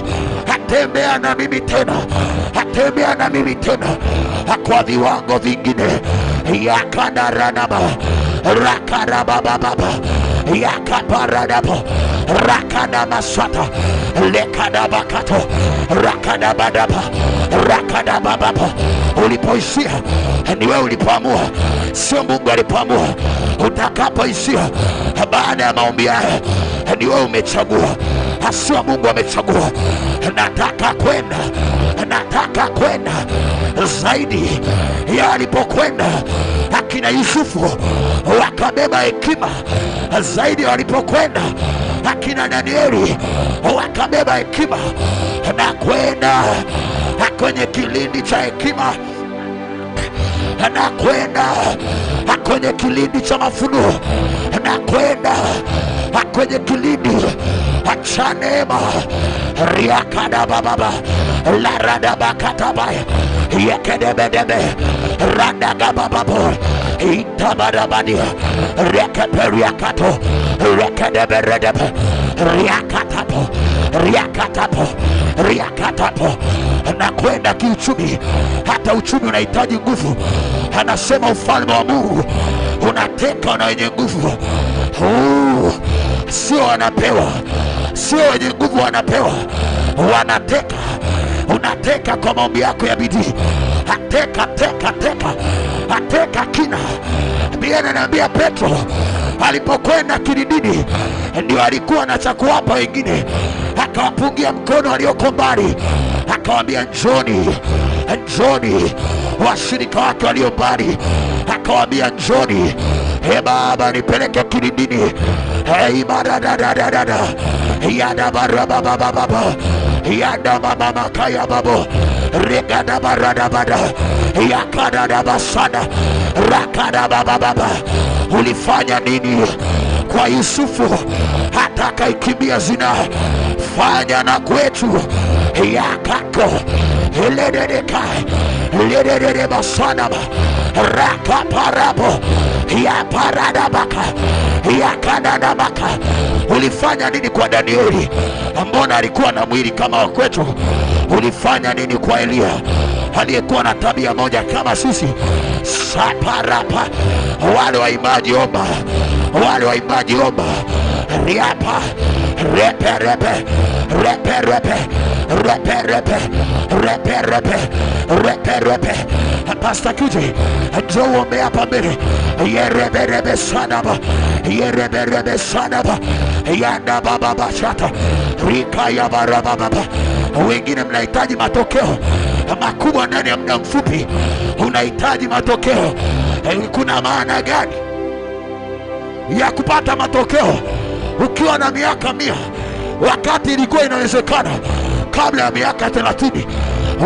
atembea na mimi tena, atembea na mimi tena kwa viwango vingine. Yakadaranaba rakarabababa yakaparadabo rakadamasata lekadabakato rakadabadaba rakadabababa. Ulipoishia ni wewe ulipoamua, sio Mungu alipoamua. Utakapoishia baada ya maombi haya ni wewe umechagua, sio Mungu amechagua. Nataka kwenda zaidi ya alipokwenda akina Yusufu, wakabeba hekima zaidi walipokwenda akina Danieli, wakabeba hekima na kwenda kwenye kilindi cha hekima, na kwenda kwenye kilindi cha mafunuo, na kwenda kwenye kilindi cha neema. Riakadabababa laradabakatabaya yekedebedebe radagabababo itabarabadia rekeperiakato rekedeberedebe riakatapo na kwenda kiuchumi. Hata uchumi unahitaji nguvu. Anasema ufalme wa Mungu unateka na wenye nguvu. Sio wanapewa, sio wenye nguvu wanapewa, wanateka. Unateka kwa maombi yako ya bidii. Ateka kina. Biblia inaniambia Petro alipokwenda kilindini ndio alikuwa na cha kuwapa wengine. Akawapungia mkono walioko mbali, akawaambia njoni. Washirika wake walio mbali akawaambia njoni. Baba, nipeleke kilindini. Ibaradadadada yadabarabababa yadamamamakaya babo regadabaradabada yakadadabasana rakadabababa. Ulifanya nini kwa Yusufu hata akaikimbia zina? Fanya na kwetu yakako lededeka lededede basanaba rakaparabo yaparadabaka yakadadabaka. Ulifanya nini kwa Danieli? Mbona alikuwa na mwili kama wa kwetu? Ulifanya nini kwa Elia aliyekuwa na tabia moja kama sisi? Saparapa. Wale waimbaji omba, riapa, repe repe, repe repe, repe repe, repe repe, repe repe. Pastor Kuje, njoo uombe hapa mbele. Yerebe rebe sanaba, yerebe rebe sanaba, yanda baba bashata, rika ya baraba baba. Wengine mnahitaji matokeo makubwa ndani ya muda mfupi. Unahitaji matokeo. Kuna maana gani ya kupata matokeo ukiwa na miaka 100 wakati ilikuwa inawezekana kabla ya miaka 30,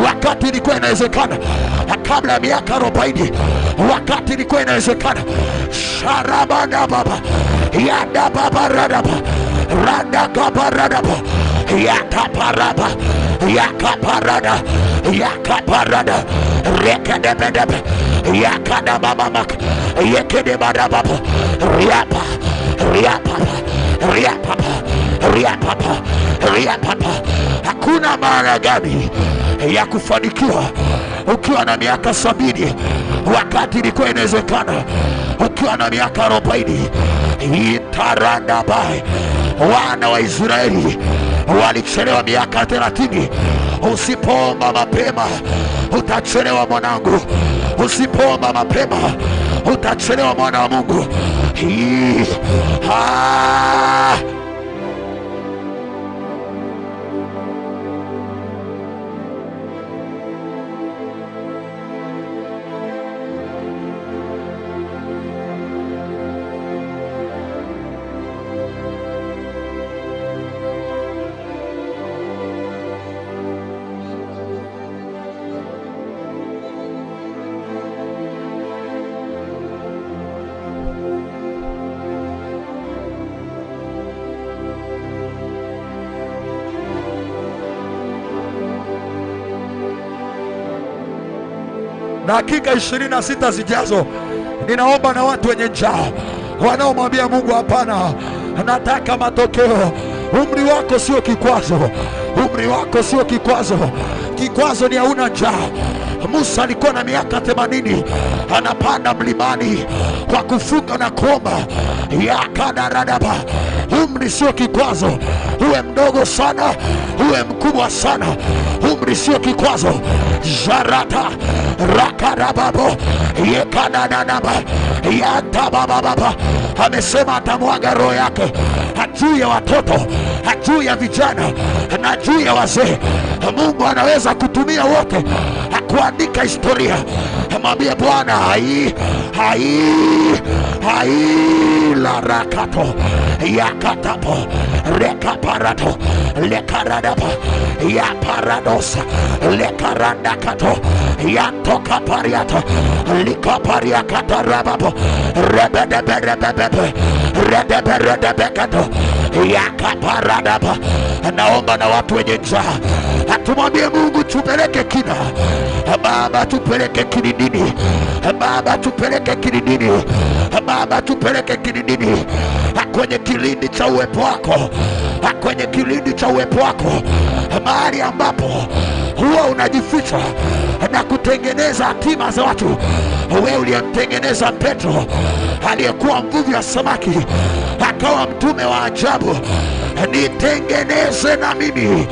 wakati ilikuwa inawezekana kabla ya miaka 40, wakati ilikuwa inawezekana? Sharabada baba, yada baba radaba, randa kabaradaba, yakaparaba, yakaparada, yakaparada, rekedebedebe, yakadababamaka, yekedebadababa, riapa, riapapa, riapapa, riapapa, riapapa. Hakuna maana gani ya kufanikiwa ukiwa na miaka 70 wakati ilikuwa inawezekana ukiwa na miaka 40. Itarandabai, wana wa Israeli walichelewa miaka 30. Usipoomba mapema utachelewa mwanangu. Usipoomba mapema utachelewa mwana wa Mungu. Dakika 26 zijazo, ninaomba na watu wenye njaa wanaomwambia Mungu hapana, nataka matokeo. Umri wako sio kikwazo, umri wako sio kikwazo. Kikwazo ni hauna njaa. Musa alikuwa na miaka 80, anapanda mlimani kwa kufunga na kuomba. Yakadarababa. Umri sio kikwazo, uwe mdogo sana, uwe mkubwa sana, umri sio kikwazo. Jarata rakarababo yekadadadaba yatabababa. Amesema atamwaga roho yake juu ya watoto, juu ya vijana na juu ya wazee. Mungu anaweza kutumia wote kuandika historia. Mwambie Bwana, la rakato yakatapo rekaparato lekaradaba ya paradosa lekarandakato yantoka pariato likaparia katarababo rebedeberebebe redeberebekato yakaparadaba. Naomba na watu wenye njaa atumwambie Mungu, tupeleke kina Baba, tupeleke kilindini Baba, tupeleke kilindini Baba, tupeleke kilindini, kwenye kilindi cha uwepo wako, kwenye kilindi cha uwepo wako, mahali ambapo huwa unajificha na kutengeneza hatima za watu. Wewe uliyemtengeneza Petro aliyekuwa mvuvi wa samaki akawa mtume wa ajabu, nitengeneze na mimi.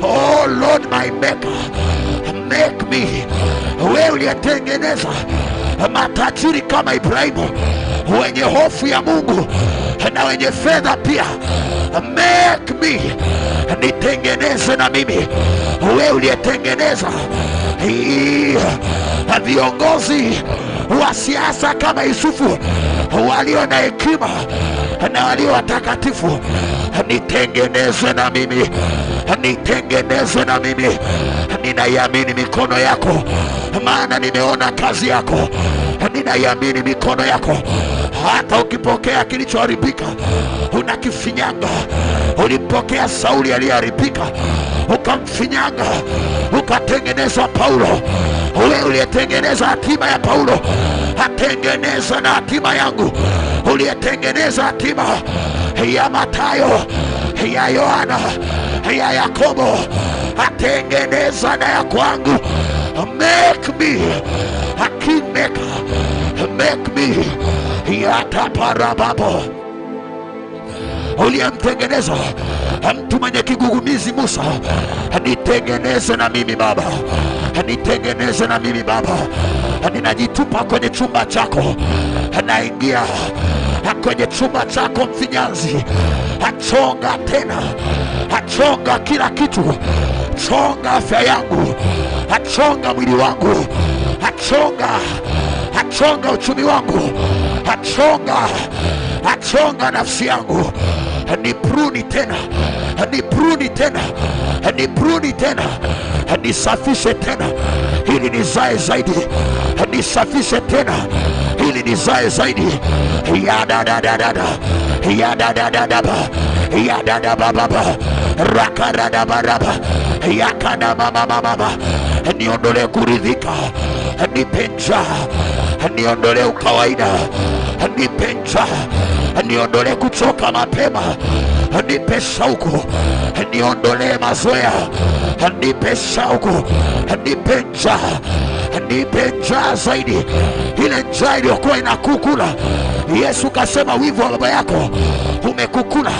Oh Lord my maker, make me. Wewe uliyetengeneza matajiri kama Ibrahimu, wenye hofu ya Mungu na wenye fedha pia, make me, nitengeneze na mimi. Wewe uliyetengeneza viongozi wa siasa kama Yusufu, walio na hekima na walio watakatifu, nitengeneze na mimi, nitengeneze na mimi. Ninaiamini mikono yako, maana nimeona kazi yako. Ninaiamini mikono yako. Hata ukipokea kilichoharibika unakifinyanga. Ulipokea Sauli aliyeharibika ukamfinyanga, ukatengeneza Paulo. Wewe uliyetengeneza hatima ya Paulo, atengeneza na hatima yangu. Uliyetengeneza hatima ya Mathayo, ya Yohana, ya Yakobo, atengeneza na ya kwangu. Make me a kingmaker, make me yataparababo uliyemtengeneza mtu mwenye kigugumizi Musa, nitengeneze na mimi Baba, nitengeneze na mimi Baba. Ninajitupa kwenye chumba chako, naingia kwenye chumba chako mfinyanzi, achonga tena, achonga kila kitu, chonga afya yangu, achonga mwili wangu, achonga uchumi wangu, achonga nafsi yangu, nipruni tena, nisafishe tena ili nizae zaidi, nisafishe tena ili nizae zaidi. Ya da da da da da, ya da da da da ba, ya da da ba ba ba, rakara da ba da ba, ya kana mama mama. Niondole kuridhika, nipe njaa, niondole ukawaida, nipe njaa, niondole kuchoka mapema, nipe shauku, niondole mazoea, nipe shauku, nipe njaa zaidi, ile njaa iliyokuwa inakukula. Yesu kasema wivu wa baba yako umekukula,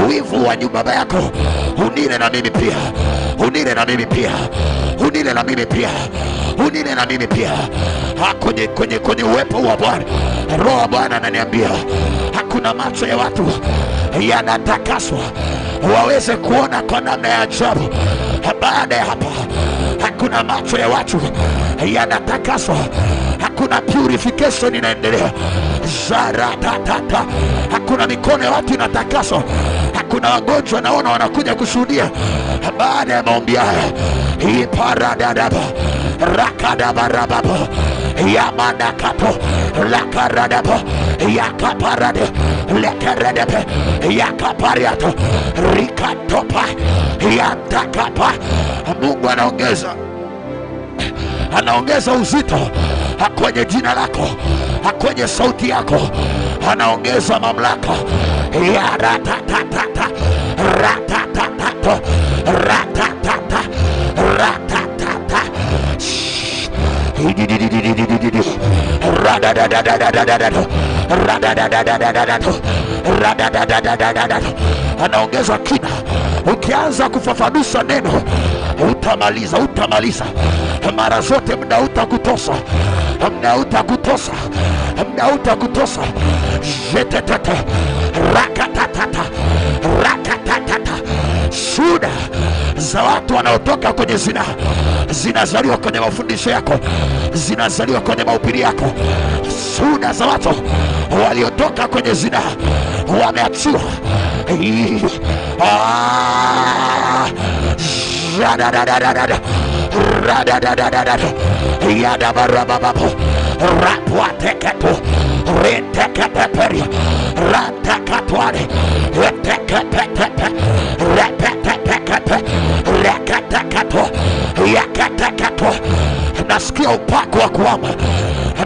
wivu wa baba yako unile na mimi pia, unile na mimi pia, unile na mimi pia, unile na mimi pia. Kwenye uwepo wa Bwana, Roho wa Bwana ananiambia hakuna macho ya watu yanatakaswa waweze kuona kwa namna ya ajabu. Baada ya hapa hakuna macho ya watu yanatakaswa, hakuna purification inaendelea. Zaratatata, hakuna mikono ya watu inatakaswa, hakuna wagonjwa naona wanakuja kushuhudia baada ya maombi haya. Iparadadaba rakadabarababa yamanakato lakaradaba yakaparade lekeredepe yakapariato rikatopa yantakapa. Mungu anaongeza uzito kwenye jina lako, kwenye sauti yako, anaongeza mamlaka. Ya ratatata ratatata ratatata ratatata anaongeza kina. Ukianza kufafanusha neno utamaliza mara zote. Muda utakutosa jetetete rakatatata rakatatata. Shuhuda za watu wanaotoka kwenye zinazaliwa kwenye mafundisho yako, zinazaliwa kwenye mahubiri yako. Shuhuda za watu waliotoka kwenye zina wameachiwa. Yadabarababo rapwateketu rentekepeperi rantekatware retekepetepe repetepekepe reketeketu yaketeketu. Nasikia upako wa kuama,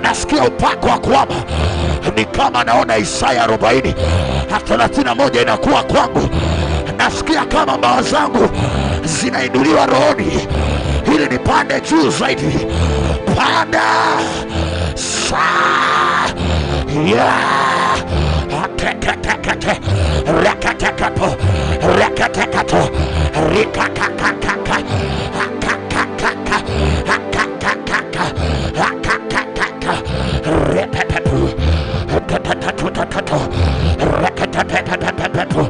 nasikia upako wa kuama. Ni kama naona Isaya 40:31 inakuwa kwangu. Nasikia kama mbawa zangu zinainuliwa rohoni ili nipande juu zaidi. Panda saa ya ateketekete rekatekato rekatekato rikakakakaka akakakaka akakakaka akakakaka repepepu tatatatato rekatapepepepepepu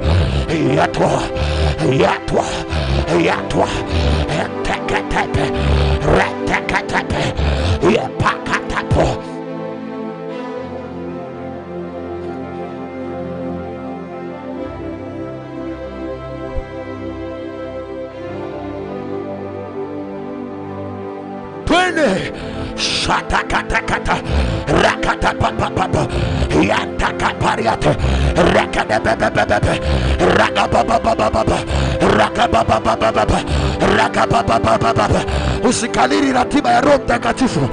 yatwa teketepe reteketepe yepakatapo. Twende shatakatakata rakatapapapa yatakapariate rakadebebebebe rakabababababa rakabababababa rakabababababa. Usikaliri ratiba ya Roho Mtakatifu.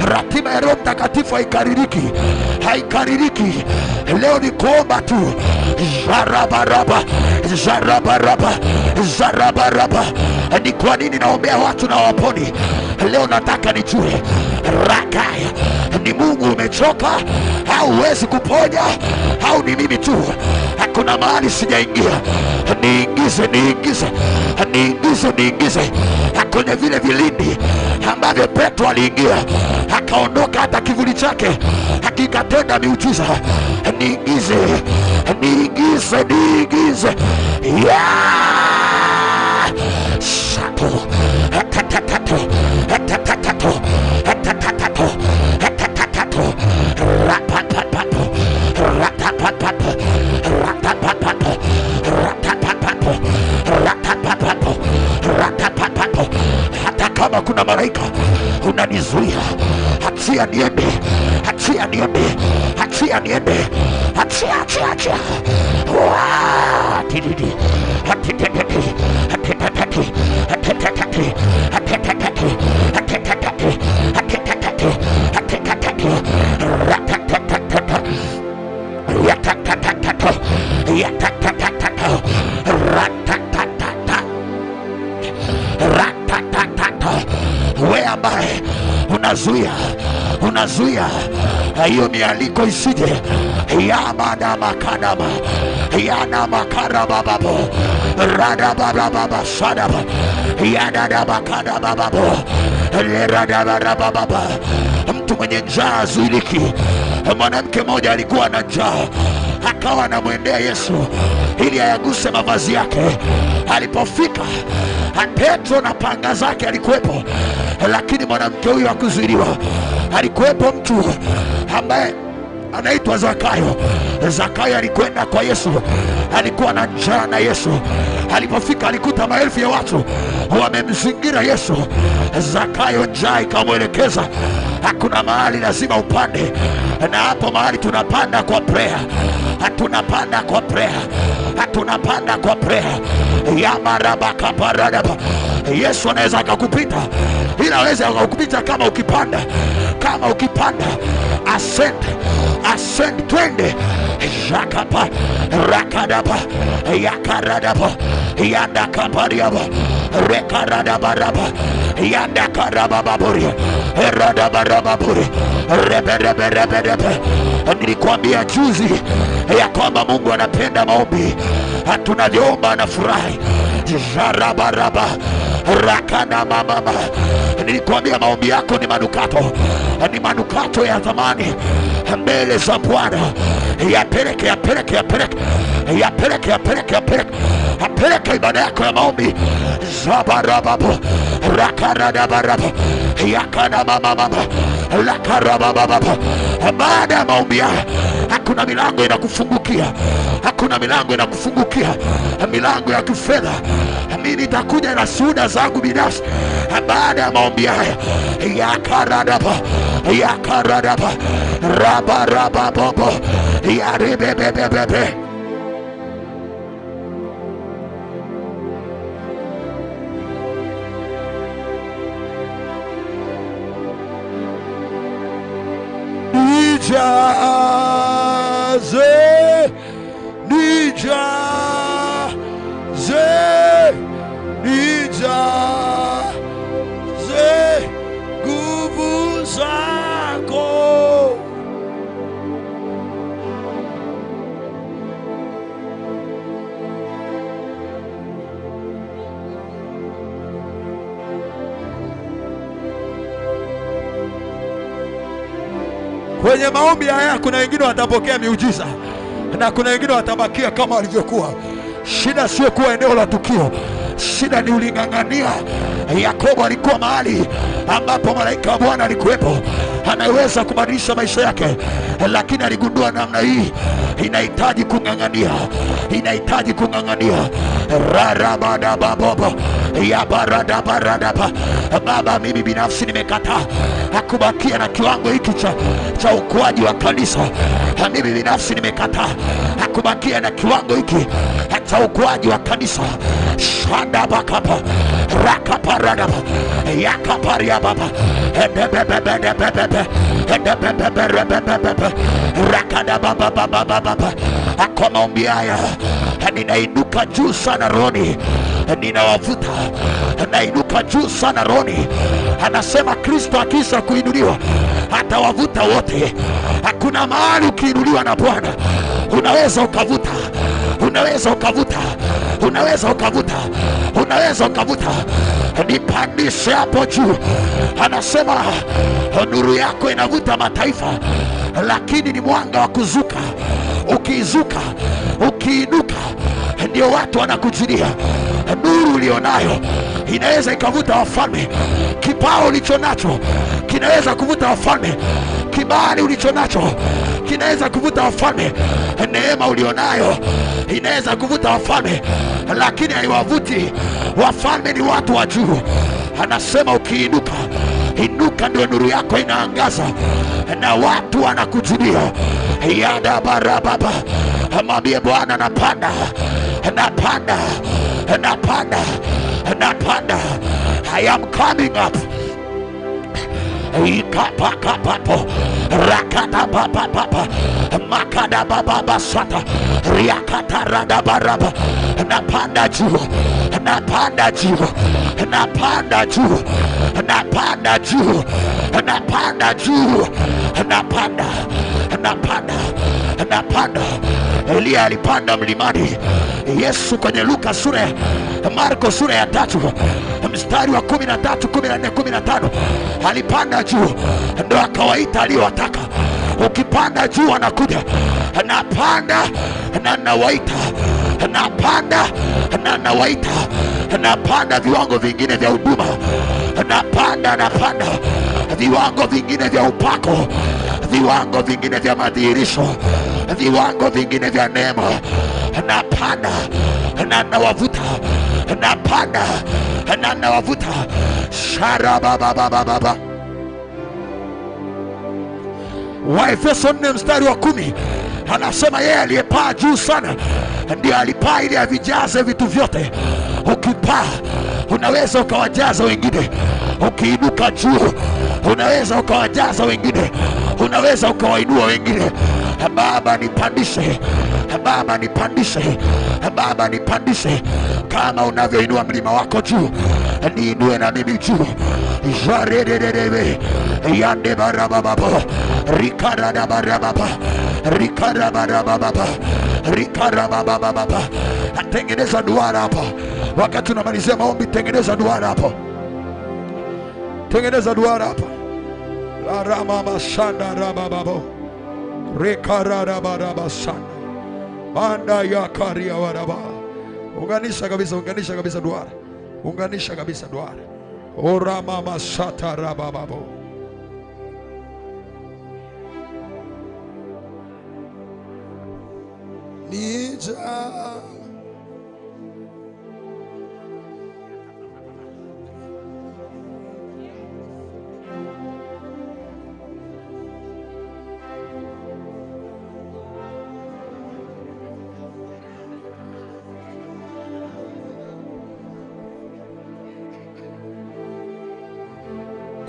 Ratiba ya Roho Mtakatifu haikaririki. Leo ni kuomba tu. Zarabaraba. Ni kwa nini naombea watu na waponi? Leo nataka nijue rakaya ni Mungu umechoka, au huwezi kuponya, au ni mimi tu? Hakuna mahali sijaingia. Niingize kwenye vile vilindi ambavyo Petro aliingia, akaondoka hata kivuli chake hakikatenda miujiza. Niingize shato tatatato rapapapato ratapapato ratapapato ratapapato ratapapato ratapapato. Hata kama kuna malaika unanizuia, achia niende, achia niende, achia niende, achia tididi atitetete atetetete atetetete atetetete atetetete atetetete atetetete ratatatata yatatatata yatatatata ratatatata ratatatata. Wewe ambaye unazuia hiyo mialiko isije, yamana makadama yana makarababo radababa sadaba yana makarababo leradababa. Mtu mwenye njaa zuiliki. Mwanamke mmoja alikuwa na njaa, akawa anamwendea Yesu ili ayaguse mavazi yake. Alipofika, Petro na panga zake alikuwepo, lakini mwanamke huyu hakuzuiliwa. Alikuwepo mtu ambaye anaitwa Zakayo. Zakayo alikwenda kwa Yesu, alikuwa na njaa na Yesu. Alipofika alikuta maelfu ya watu wamemzingira Yesu. Zakayo njaa ikamwelekeza, hakuna mahali lazima upande, na hapo mahali tunapanda kwa prayer, tunapanda kwa prayer, tunapanda kwa prayer. Yamarabaka paradaba. Yesu anaweza akakupita, ila aweze akakupita kama ukipanda, kama ukipanda. Ascend twende jakapa rakadaba yakaradaba yandakapariaba rekaradaba yandakarabababuri eradabarababuri rebereberebe. Nilikwambia juzi ya kwamba Mungu anapenda maombi, tunavyoomba anafurahi. Jarabaraba rakana mama. Nilikwambia maombi yako ni manukato, ni manukato ya thamani mbele za Bwana. Yapeleke ibada yako ya maombi. Zabarababu rakaradabaraba yakana mama lakarabababa. Baada ya maombi hakuna milango inakufungukia, hakuna milango inakufungukia, milango ya kifedha. Mimi nitakuja na shuhuda zangu binafsi baada ya maombi haya. Yakaradaba rabarababo yarebebebebe. Nijaze nguvu zako. Kwenye maombi haya kuna wengine watapokea miujiza na kuna wengine watabakia kama walivyokuwa. Shida sio kuwa eneo la tukio, shida ni ulingangania. Yakobo alikuwa mahali ambapo malaika wa Bwana alikuwepo, anaweza kubadilisha maisha yake, lakini aligundua namna hii inahitaji kungangania, inahitaji kungangania. Rarabadababobo yabaradabaradaba. Baba, mimi binafsi nimekataa hakubakia na kiwango hiki cha ukuaji wa kanisa. Mimi binafsi nimekataa hakubakia na kiwango hiki kuleta ukuaji wa kanisa. Shanda bakapa rakaparadaba yakaparia baba rakada baba baba baba. Kwa maombi haya ninainuka juu sana rohoni, ninawavuta, nainuka juu sana rohoni. Anasema Kristo akisha kuinuliwa atawavuta wote. Hakuna mahali ukiinuliwa na Bwana unaweza ukavuta, unaweza ukavuta, unaweza ukavuta, unaweza ukavuta. Nipandishe hapo juu. Anasema nuru yako inavuta mataifa, lakini ni mwanga wa kuzuka. Ukiizuka, ukiinuka, ndio watu wanakujilia. Nuru ulionayo inaweza ikavuta wafalme. Kibao ulichonacho kinaweza kuvuta wafalme. Kibali ulichonacho kinaweza kuvuta wafalme. Neema ulionayo inaweza kuvuta wafalme, lakini haiwavuti wafalme. Ni watu wa juu. Anasema ukiinuka, inuka, ndio nuru yako inaangaza na watu wanakujulia. Yada barababa. Mwambie Bwana, napanda, napanda, napanda, napanda. I am coming up. Ikapakapapo rakata baba baba makada baba basata riakata rada baraba. Napanda juu, napanda juu, napanda juu, napanda juu, napanda juu, napanda, napanda, napanda. Elia alipanda mlimani. Yesu kwenye Luka sura, Marko sura ya 3 mstari wa 13, 14, 15 alipanda juu, ndo akawaita aliyowataka. Ukipanda juu anakuja. Napanda na nawaita, napanda na nawaita, napanda viwango vingine vya huduma, napanda, napanda viwango vingine vya upako, viwango vingine vya madhihirisho, viwango vingine vya neema. Napanda na nawavuta, napanda na nawavuta. Sharababababa. Waefeso 4 mstari wa 10 anasema yeye aliyepaa juu sana ndiye alipaa ili avijaze vitu vyote. Ukipaa unaweza ukawajaza wengine. Ukiinuka juu unaweza ukawajaza wengine, unaweza ukawainua wengine. Baba nipandishe, Baba nipandishe, Baba nipandishe. Kama unavyoinua mlima wako juu, niinue na mimi juu. Jarededebe yande barababa rikarada barababa rikara barababa rikara barababa. Tengeneza duara hapa wakati tunamalizia maombi. Tengeneza duara hapo, tengeneza duara hapa. La rama mashanda rabababo rikara barababa sana banda ya karia waraba. Unganisha kabisa, unganisha kabisa duara, unganisha kabisa duara. Ora mama shata rabababo. Nija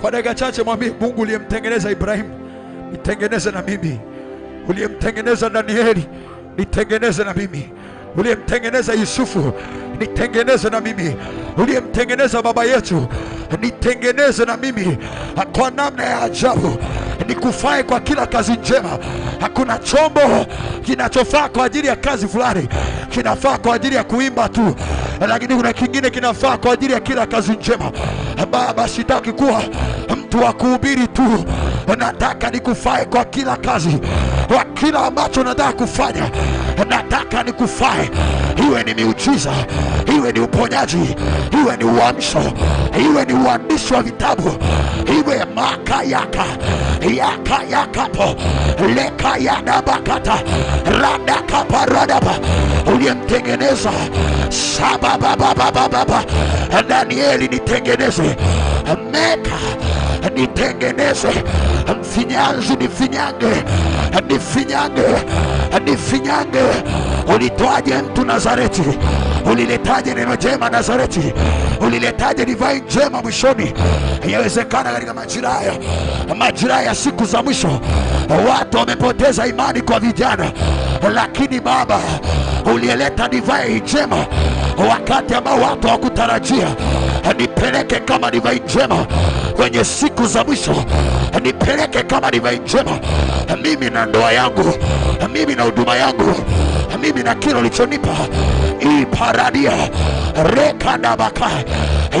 kwa dakika chache mwambie Mungu uliyemtengeneza Ibrahimu, nitengeneze na mimi. Uliyemtengeneza Danieli, nitengeneze na mimi. Uliyemtengeneza Yusufu, nitengeneze na mimi. Uliyemtengeneza baba yetu, nitengeneze na mimi. Kwa namna ya ajabu nikufae kwa kila kazi njema. Hakuna chombo kinachofaa kwa ajili ya kazi fulani, kinafaa kwa ajili ya kuimba tu, lakini kuna kingine kinafaa kwa ajili ya kila kazi njema. Baba, sitaki kuwa mtu wa kuhubiri tu, nataka nikufae kwa kila kazi, kwa kila ambacho nataka kufanya. Nataka nikufae, iwe ni miujiza, iwe ni uponyaji, iwe ni uamsho, iwe ni uandishi wa vitabu, iwe maka yaka yaka yakapo leka yadabakata radaka paradaba. Uliyemtengeneza sabababababa Danieli, nitengeneze. Meka nitengeneze. Mfinyanzi nifinyange, nifinyange, nifinyange. Ulitoaje mtu Nazareti? Uliletaje neno jema Nazareti? Uliletaje divai njema mwishoni? Yawezekana katika majira ya siku za mwisho watu wamepoteza imani kwa vijana, lakini Baba ulileta divai njema wakati ambao watu hawakutarajia. Nipeleke kama divai njema kwenye siku za mwisho, nipeleke kama divai njema, mimi na ndoa yangu, mimi na huduma yangu, mimi na kile ulichonipa. Iparadia rekadabaka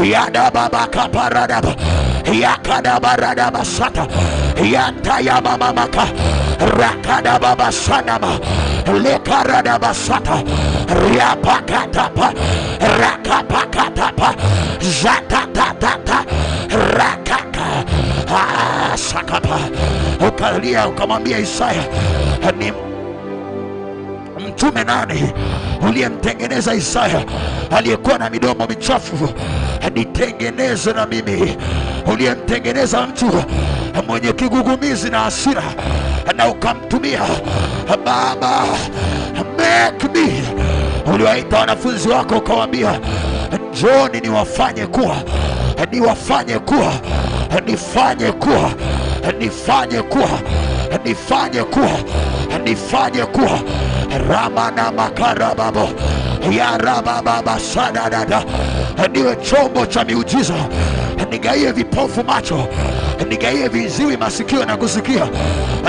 yadababaka paradaba yakadabaradaba sata yantayamamamaka rakadababa sanama lekaradaba sata riapakatapa rakapakatapa zatatata rakaka sakapa. Ukalia ukamwambia Isaya, ni mtume nani uliyemtengeneza Isaya aliyekuwa na midomo michafu? Nitengeneze na mimi. Uliyemtengeneza mtu mwenye kigugumizi na hasira na ukamtumia Baba, make me. Uliwaita wanafunzi wako ukawaambia, Njoni niwafanye kuwa, niwafanye kuwa, nifanye kuwa, nifanye kuwa, nifanye kuwa, nifanye kuwa. Ramana makarababo ya rababa sadadada, niwe chombo cha miujiza, nigaie vipofu macho, nigaie viziwi masikio na kusikia,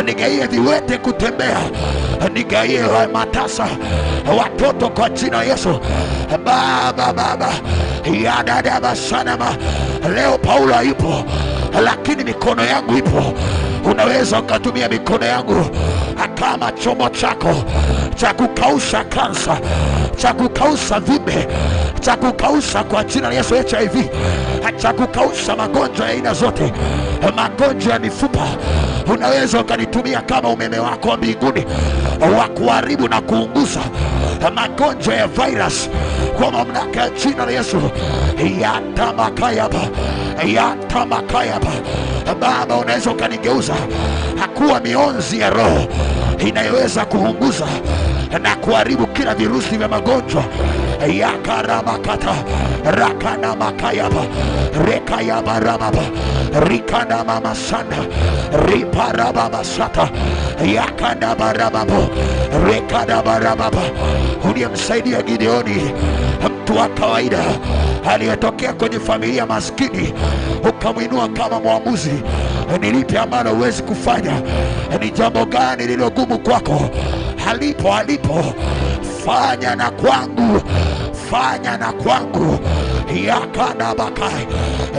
nigaie viwete kutembea, nigaie matasa watoto kwa jina Yesu. Baba ya dada sanama. Leo Paulo hayupo, lakini mikono yangu ipo. Unaweza ukatumia mikono yangu kama chombo chako cha kukausha kansa, cha kukausha vimbe, cha kukausha kwa jina la Yesu HIV, cha kukausha magonjwa ya aina zote, magonjwa ya mifupa. Unaweza ukanitumia kama umeme wako wa mbinguni wa kuharibu na kuunguza magonjwa ya virus kwa mamlaka ya jina la Yesu. Yatamakayaba, yatamakayaba. Baba, unaweza ukanigeuza hakuwa mionzi ya roho inayoweza kuunguza na kuharibu kila virusi vya magonjwa. Yakaramakata rakana makayaba rekayaba ramaba rikana mama sana riparaba masata yakana barababo rekada barababa. Uliyemsaidia Gideoni, mtu wa kawaida aliyetokea kwenye familia maskini, ukamwinua kama mwamuzi. Ni lipi ambalo huwezi kufanya? Ni jambo gani lilo gumu kwako? Alipo fanya na kwangu, fanya na kwangu. Yakana makai,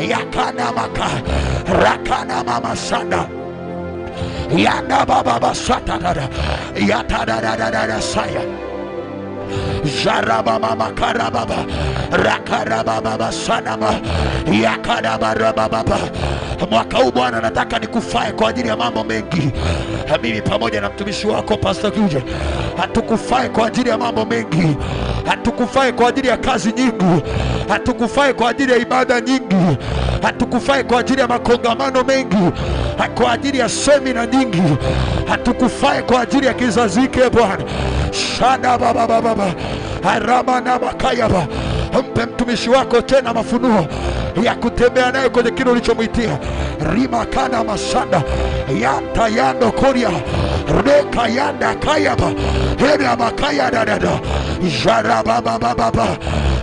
yakana makai rakana mama sana yana baba basata dada yatada dada saya jaraba mama karababa rakarababa sanama yakadabarababa. Mwaka huu Bwana, nataka nikufae kwa ajili ya mambo mengi. Mimi pamoja na mtumishi wako Pastor Kuje hatukufae kwa ajili ya mambo mengi, hatukufae kwa ajili ya kazi nyingi, hatukufae kwa ajili ya ibada nyingi, hatukufae kwa ajili ya makongamano mengi, kwa ajili ya semina nyingi, hatukufae kwa ajili ya kizazi hiki Bwana. Shana baba harama na makayaba. Mpe mtumishi wako tena mafunuo ya kutembea naye kwenye kile ulichomwitia. Rima kana masanda yanta yando koria reka yanda kayaba hena makaya dada jaraba baba.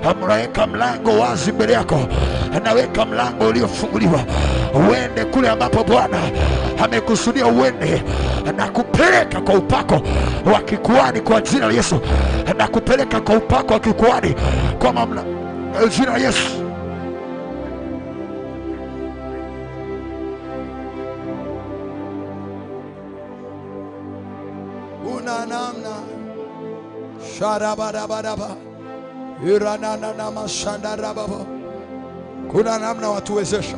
Amraweka mlango wazi mbele yako, anaweka mlango uliofunguliwa. Uende kule ambapo Bwana amekusudia uende, na kupeleka kwa upako wa kikuani kwa jina la Yesu, na kupeleka kwa upako wa kikuani kwa mamlaka ya jina la Yesu. Una namna sharabadabadaba iranana na mashandarababa. Kuna namna watuwezesha,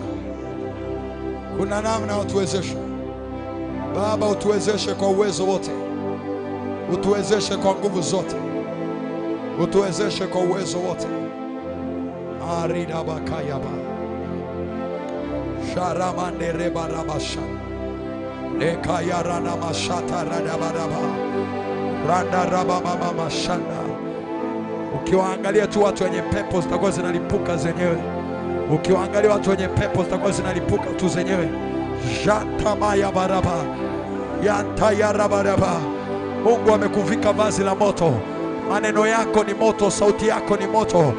kuna namna watuwezesha. Baba, utuwezeshe kwa uwezo wote, utuwezeshe kwa nguvu zote, utuwezeshe kwa uwezo wote. Aridabakayaba sharamande rebarabasha lekayarana mashata radabadaba Randa raba mama mashanda. Ukiwaangalia tu watu wenye pepo zitakuwa zinalipuka zenyewe. Ukiwaangalia watu wenye pepo zitakuwa zinalipuka tu zenyewe. Jatamaya baraba. Yantaya baraba. Mungu amekuvika vazi la moto. Maneno yako ni moto, sauti yako ni moto,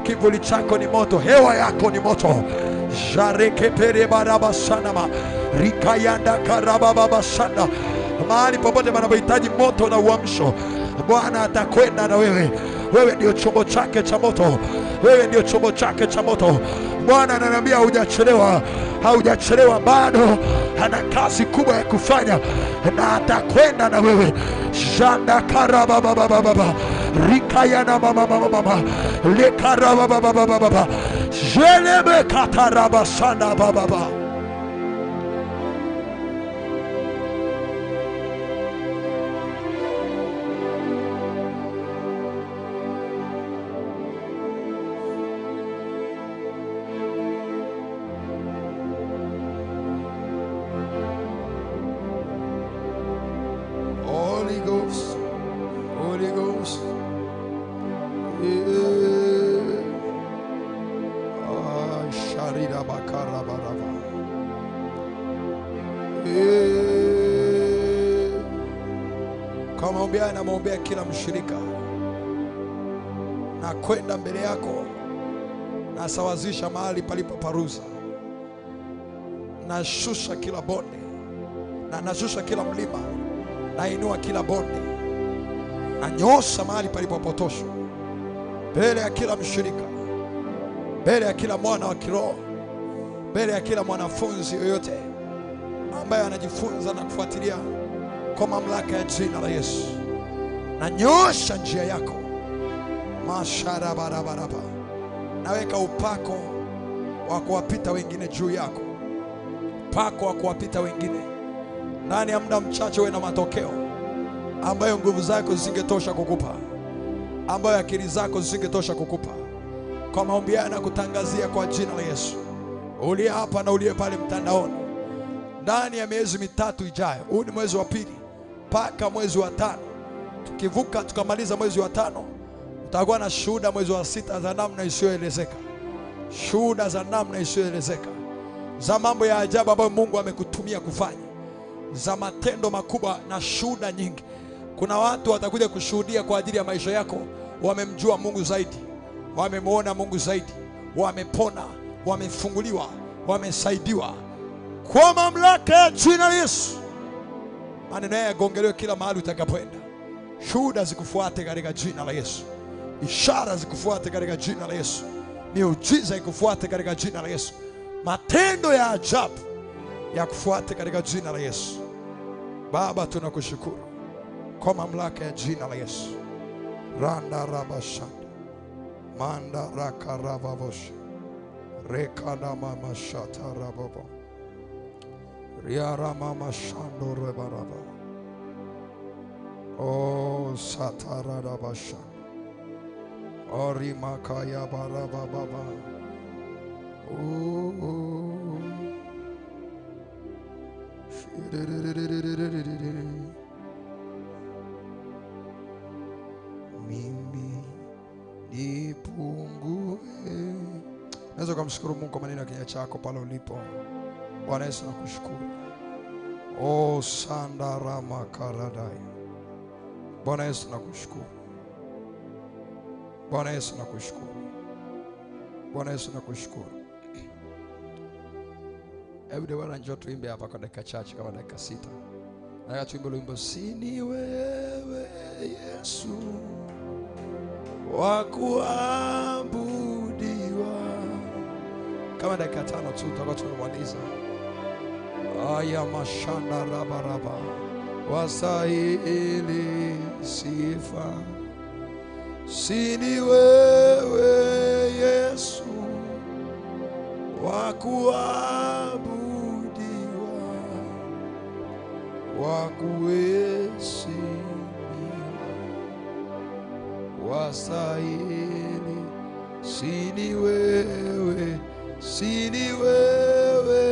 kivuli chako ni moto, hewa yako ni moto. Jareke pere baraba sanama. Rikayanda karaba baba sanda. Mahali popote panapohitaji moto na uamsho, Bwana atakwenda na wewe. Wewe ndio chombo chake cha moto. Wewe ndio chombo chake cha moto. Bwana ananiambia hujachelewa, haujachelewa bado. Ana kazi kubwa ya kufanya na atakwenda na wewe. Shanda karaba baba baba. Rikayana mama mama. Le karaba baba baba. Jelebe kataraba sana baba. Holy Ghost, Sharida bakara baraba. Kama ombea na maombea kila mshirika, na kwenda mbele yako, na sawazisha mahali palipo paruza, na shusha kila bonde, na nashusha kila mlima, na inua kila bonde, na nyosha mahali palipopotoshwa, mbele ya kila mshirika, mbele ya kila mwana wa kiroho, mbele ya kila mwanafunzi yoyote ambaye anajifunza na kufuatilia kwa mamlaka ya jina la Yesu. Na nyosha njia yako, mashara barabaraba. Naweka upako wa kuwapita wengine juu yako, upako wa kuwapita wengine. Ndani ya muda mchache uwe na matokeo ambayo nguvu zako zingetosha kukupa, ambayo akili zako zingetosha kukupa. Kwa maombi haya na kutangazia kwa jina la Yesu, uliye hapa na uliye pale mtandaoni, ndani ya miezi mitatu ijayo, huu ni mwezi wa pili mpaka mwezi wa tano, tukivuka tukamaliza mwezi wa tano, utakuwa na shuhuda mwezi wa sita za namna isiyoelezeka, shuhuda za namna isiyoelezeka, za mambo ya ajabu ambayo Mungu amekutumia kufanya, za matendo makubwa na shuhuda nyingi. Kuna watu watakuja kushuhudia kwa ajili ya maisha yako, wamemjua Mungu zaidi, wamemuona Mungu zaidi, wamepona, wamefunguliwa, wamesaidiwa kwa mamlaka ya jina la Yesu. Maneno haya yagongelewe kila mahali utakapoenda. Shuhuda zikufuate katika jina la Yesu. Ishara zikufuate katika jina la Yesu. Miujiza ikufuate katika jina la Yesu. Matendo ya ajabu yakufuate katika jina la Yesu. Baba, tunakushukuru kwa mamlaka ya jina la Yesu. Randa rabashanda. Manda raka rababosha. Rekana mama shata rababo. Riara mama shando rebaraba. Oh satara rabasha. Ori makaya baraba baba. Mimi nipungue. Naweza kumshukuru Mungu kwa maneno ya kinywa chako pale ulipo. Bwana Yesu nakushukuru. Oh sandarama karadai. Bwana Yesu nakushukuru. Bwana Yesu nakushukuru. Bwana Yesu nakushukuru. Hebu Bwana njoo tuimbe hapa kwa dakika chache, kama dakika 6. Nataka tuimbe wimbo sini wewe Yesu wa kuabudiwa. Kama dakika 5 tu tutakuwa tumemaliza. Aya mashanda rabaraba. Wasahili sifa. Sini wewe Yesu wa kuabudiwa, wa kuheshimiwa, wastahili. Sini wewe, sini wewe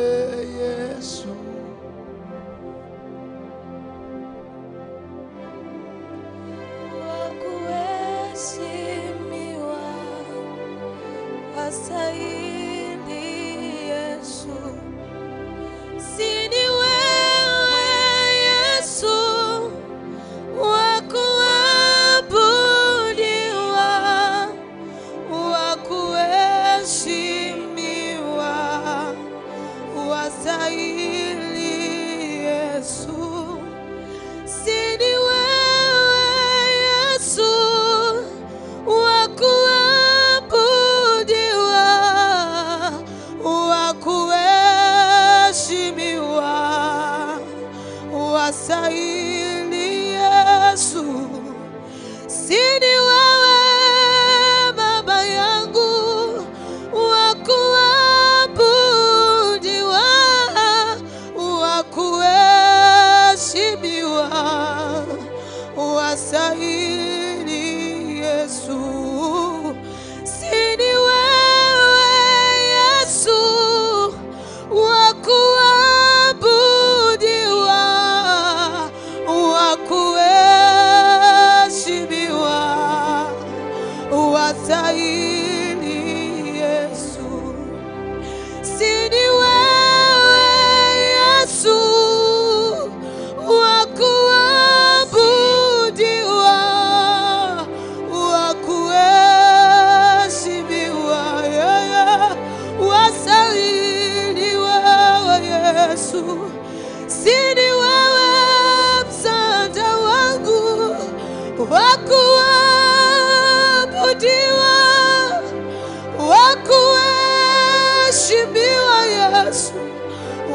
Yesu. wastahili Yesu. Sini wewe Yesu wa kuabudiwa, wa kuheshimiwa, wastahili Yesu. Sini wewe Yesu wa kuabudiwa, wa kuheshimiwa, wastahili Yesu. Sini wewe Baba yangu wa kuabudiwa, wa kuheshimiwa, wastahili Yesu. Sini wewe Yesu wa kuabudiwa, wa kuheshimiwa, wastahili Yesu. Sini wewe Yesu wa kuabudiwa, wa kuheshimiwa, wastahili wewe Yesu. Sini wewe msaada wangu wa kuabudiwa, wa kuheshimiwa Yesu,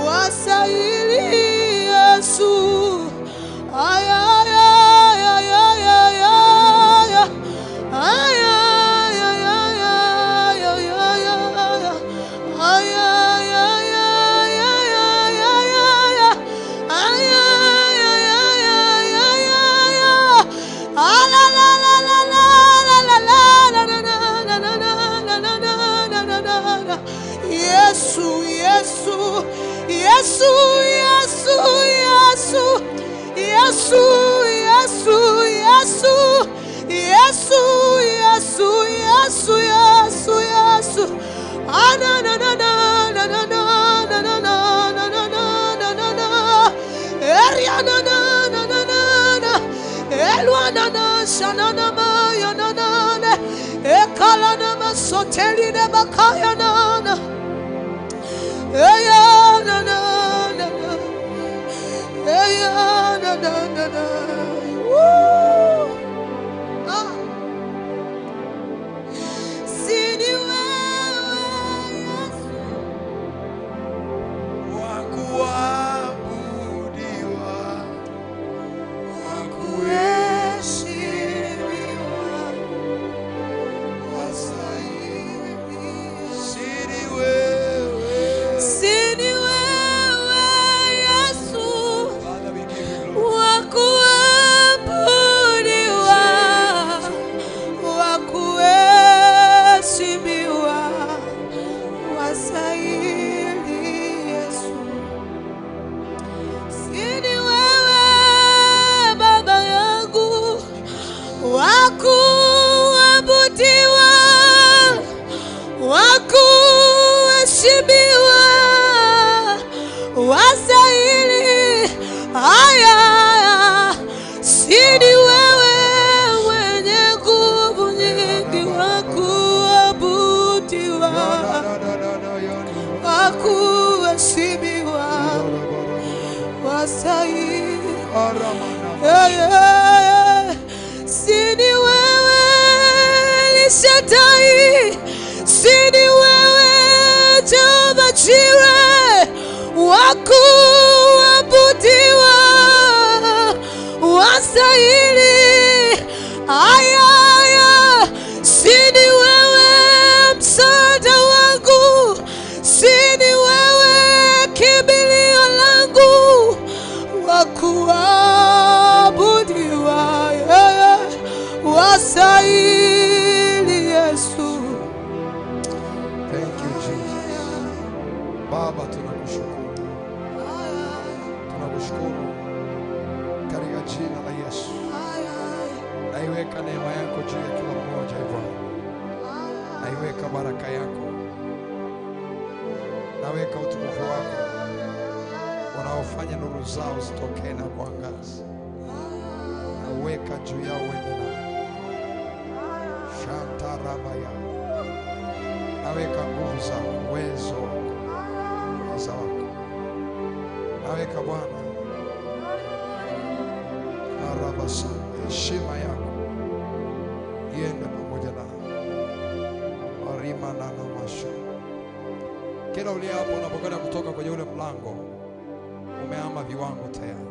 wastahili Yesu. Aya, aya, aya, aya, aya, aya. Aya, aya, aya, aya, aya, aya. Aya, aya, aya, aya, aya, aya. Aya, aya, aya, aya, aya, aya. Ala, la, la, la, la, la, la, la, la, la, la, la, la, la, la, la, la, la, la. Yesu, Yesu, Yesu, Yesu, Yesu, Yesu, Yesu, Yesu, Yesu, Yesu, Yesu, Yesu, Yesu. Ana na na na na na na na na na na na na na na. Eria na na na na na na. Elwa na na shana na ma ya na na na. Ekala na ma soteli ne bakaya na na. Eya na na na na. Eya na na na na. Woo! Ah. Sini wewe Yesu wa kuabudiwa, wa kuheshimiwa, wastahili. Sini wewe. sini wewe Yesu Father, we give you glory. wa kuabudiwa, wa kuheshimiwa, wastahili Yesu. Sini wewe Baba yangu wa kuabudiwa, wa kuheshimiwa, wastahili. Haya, sini wewe mwenye nguvu nyingi wa kuabudiwa, wa kuheshimiwa, wastahili. Sini wewe Lishaddai, sini wewe Jehova Jireh, wa kuabudiwa, wastahili. Aya, aya, sini wewe msaada wangu, sini wewe kimbilio langu, wa kuabudiwa, wastahili Yesu. Thank you, Jesus. Baba, tunakushukuru. Tunakushukuru katika jina la Yesu. Naiweka neema yako juu ya kila mmoja Bwana. Naiweka baraka yako, naweka utukufu wako unaofanya nuru zao zitokee na kuangaza. Naweka juu yao uende na Shantarabaya. Naweka nguvu zako, uwezo wako. Naweka Bwana arabasa, heshima yako iende pamoja na Arima na masho. Kila uliye hapo unapokwenda kutoka kwenye ule mlango, umehama viwango tayari.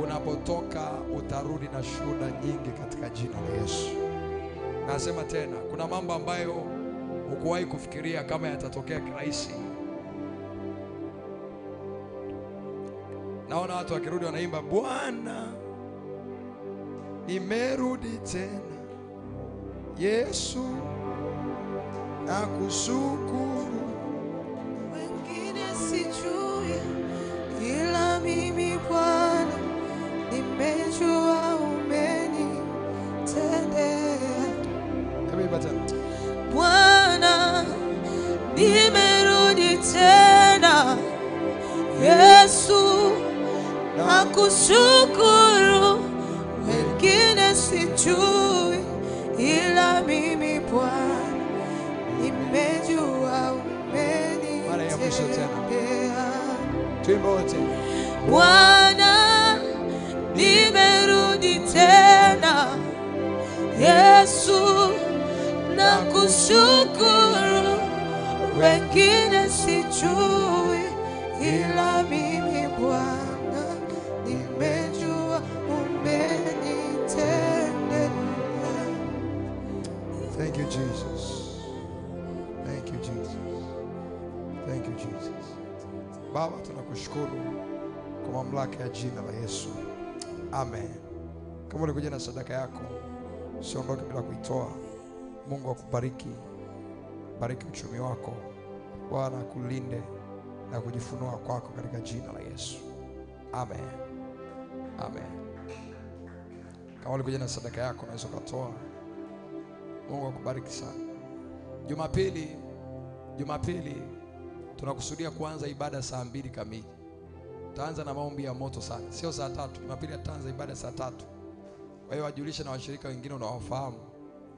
Unapotoka utarudi na shuhuda nyingi katika jina la Yesu. Nasema tena, kuna mambo ambayo hukuwahi kufikiria kama yatatokea kirahisi. Naona watu wakirudi wanaimba, Bwana nimerudi tena, Yesu nakushukuru. Wengine sijui, ila mimi Bwana nimejua umenitendea. Bwana nimerudi tena, Yesu nakushukuru. Wengine sijui, ila mimi Bwana nimejua umenitendea. Bwana nimerudi tena, Yesu nakushukuru. Wengine sijui, ila mimi Bwana nimejua umenitendea. Thank you, Jesus. Thank you, Jesus. Thank you, Jesus. Baba, tunakushukuru kwa mamlaka ya jina la Yesu. Amen. Kama ulikuja na sadaka yako, usiondoke bila kuitoa. Mungu akubariki. Bariki uchumi wako. Bwana akulinde na kujifunua kwako katika jina la Yesu. Amen. Amen. Kama ulikuja na sadaka yako, unaweza kutoa. Mungu akubariki sana. Jumapili tunakusudia kuanza ibada saa 2 kamili. Tutaanza na maombi ya moto sana. Sio saa 3. Jumapili tutaanza ibada saa 3. Kwa hiyo wajulisha na washirika wengine unaowafahamu.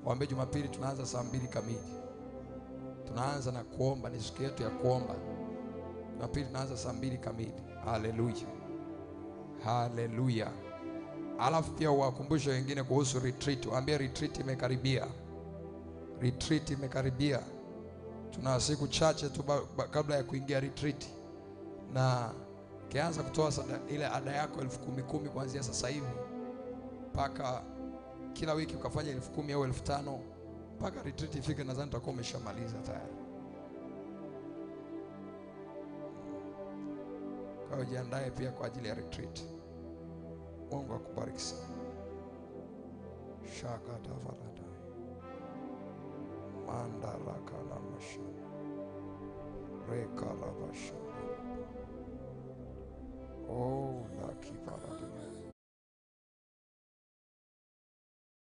Waambie Jumapili tunaanza saa 2 kamili. Tunaanza na kuomba, ni siku yetu ya kuomba. Jumapili tunaanza saa 2 kamili. Haleluya. Haleluya. Alafu pia wakumbushe wengine kuhusu retreat. Waambie retreat imekaribia. Retreat imekaribia. Tuna siku chache tu kabla ya kuingia retreat. Na kianza kutoa ile ada yako 10,000 kuanzia sasa hivi. Paka kila wiki ukafanya 10,000 au 5,000 mpaka retreat ifike, nadhani tutakuwa umeshamaliza tayari. Kwa hiyo jiandae pia kwa ajili ya retreat. Mungu akubariki sana. Shaka tafadhali. Mandaraka la mashana. Reka la mashana. Oh, la kibara dunia.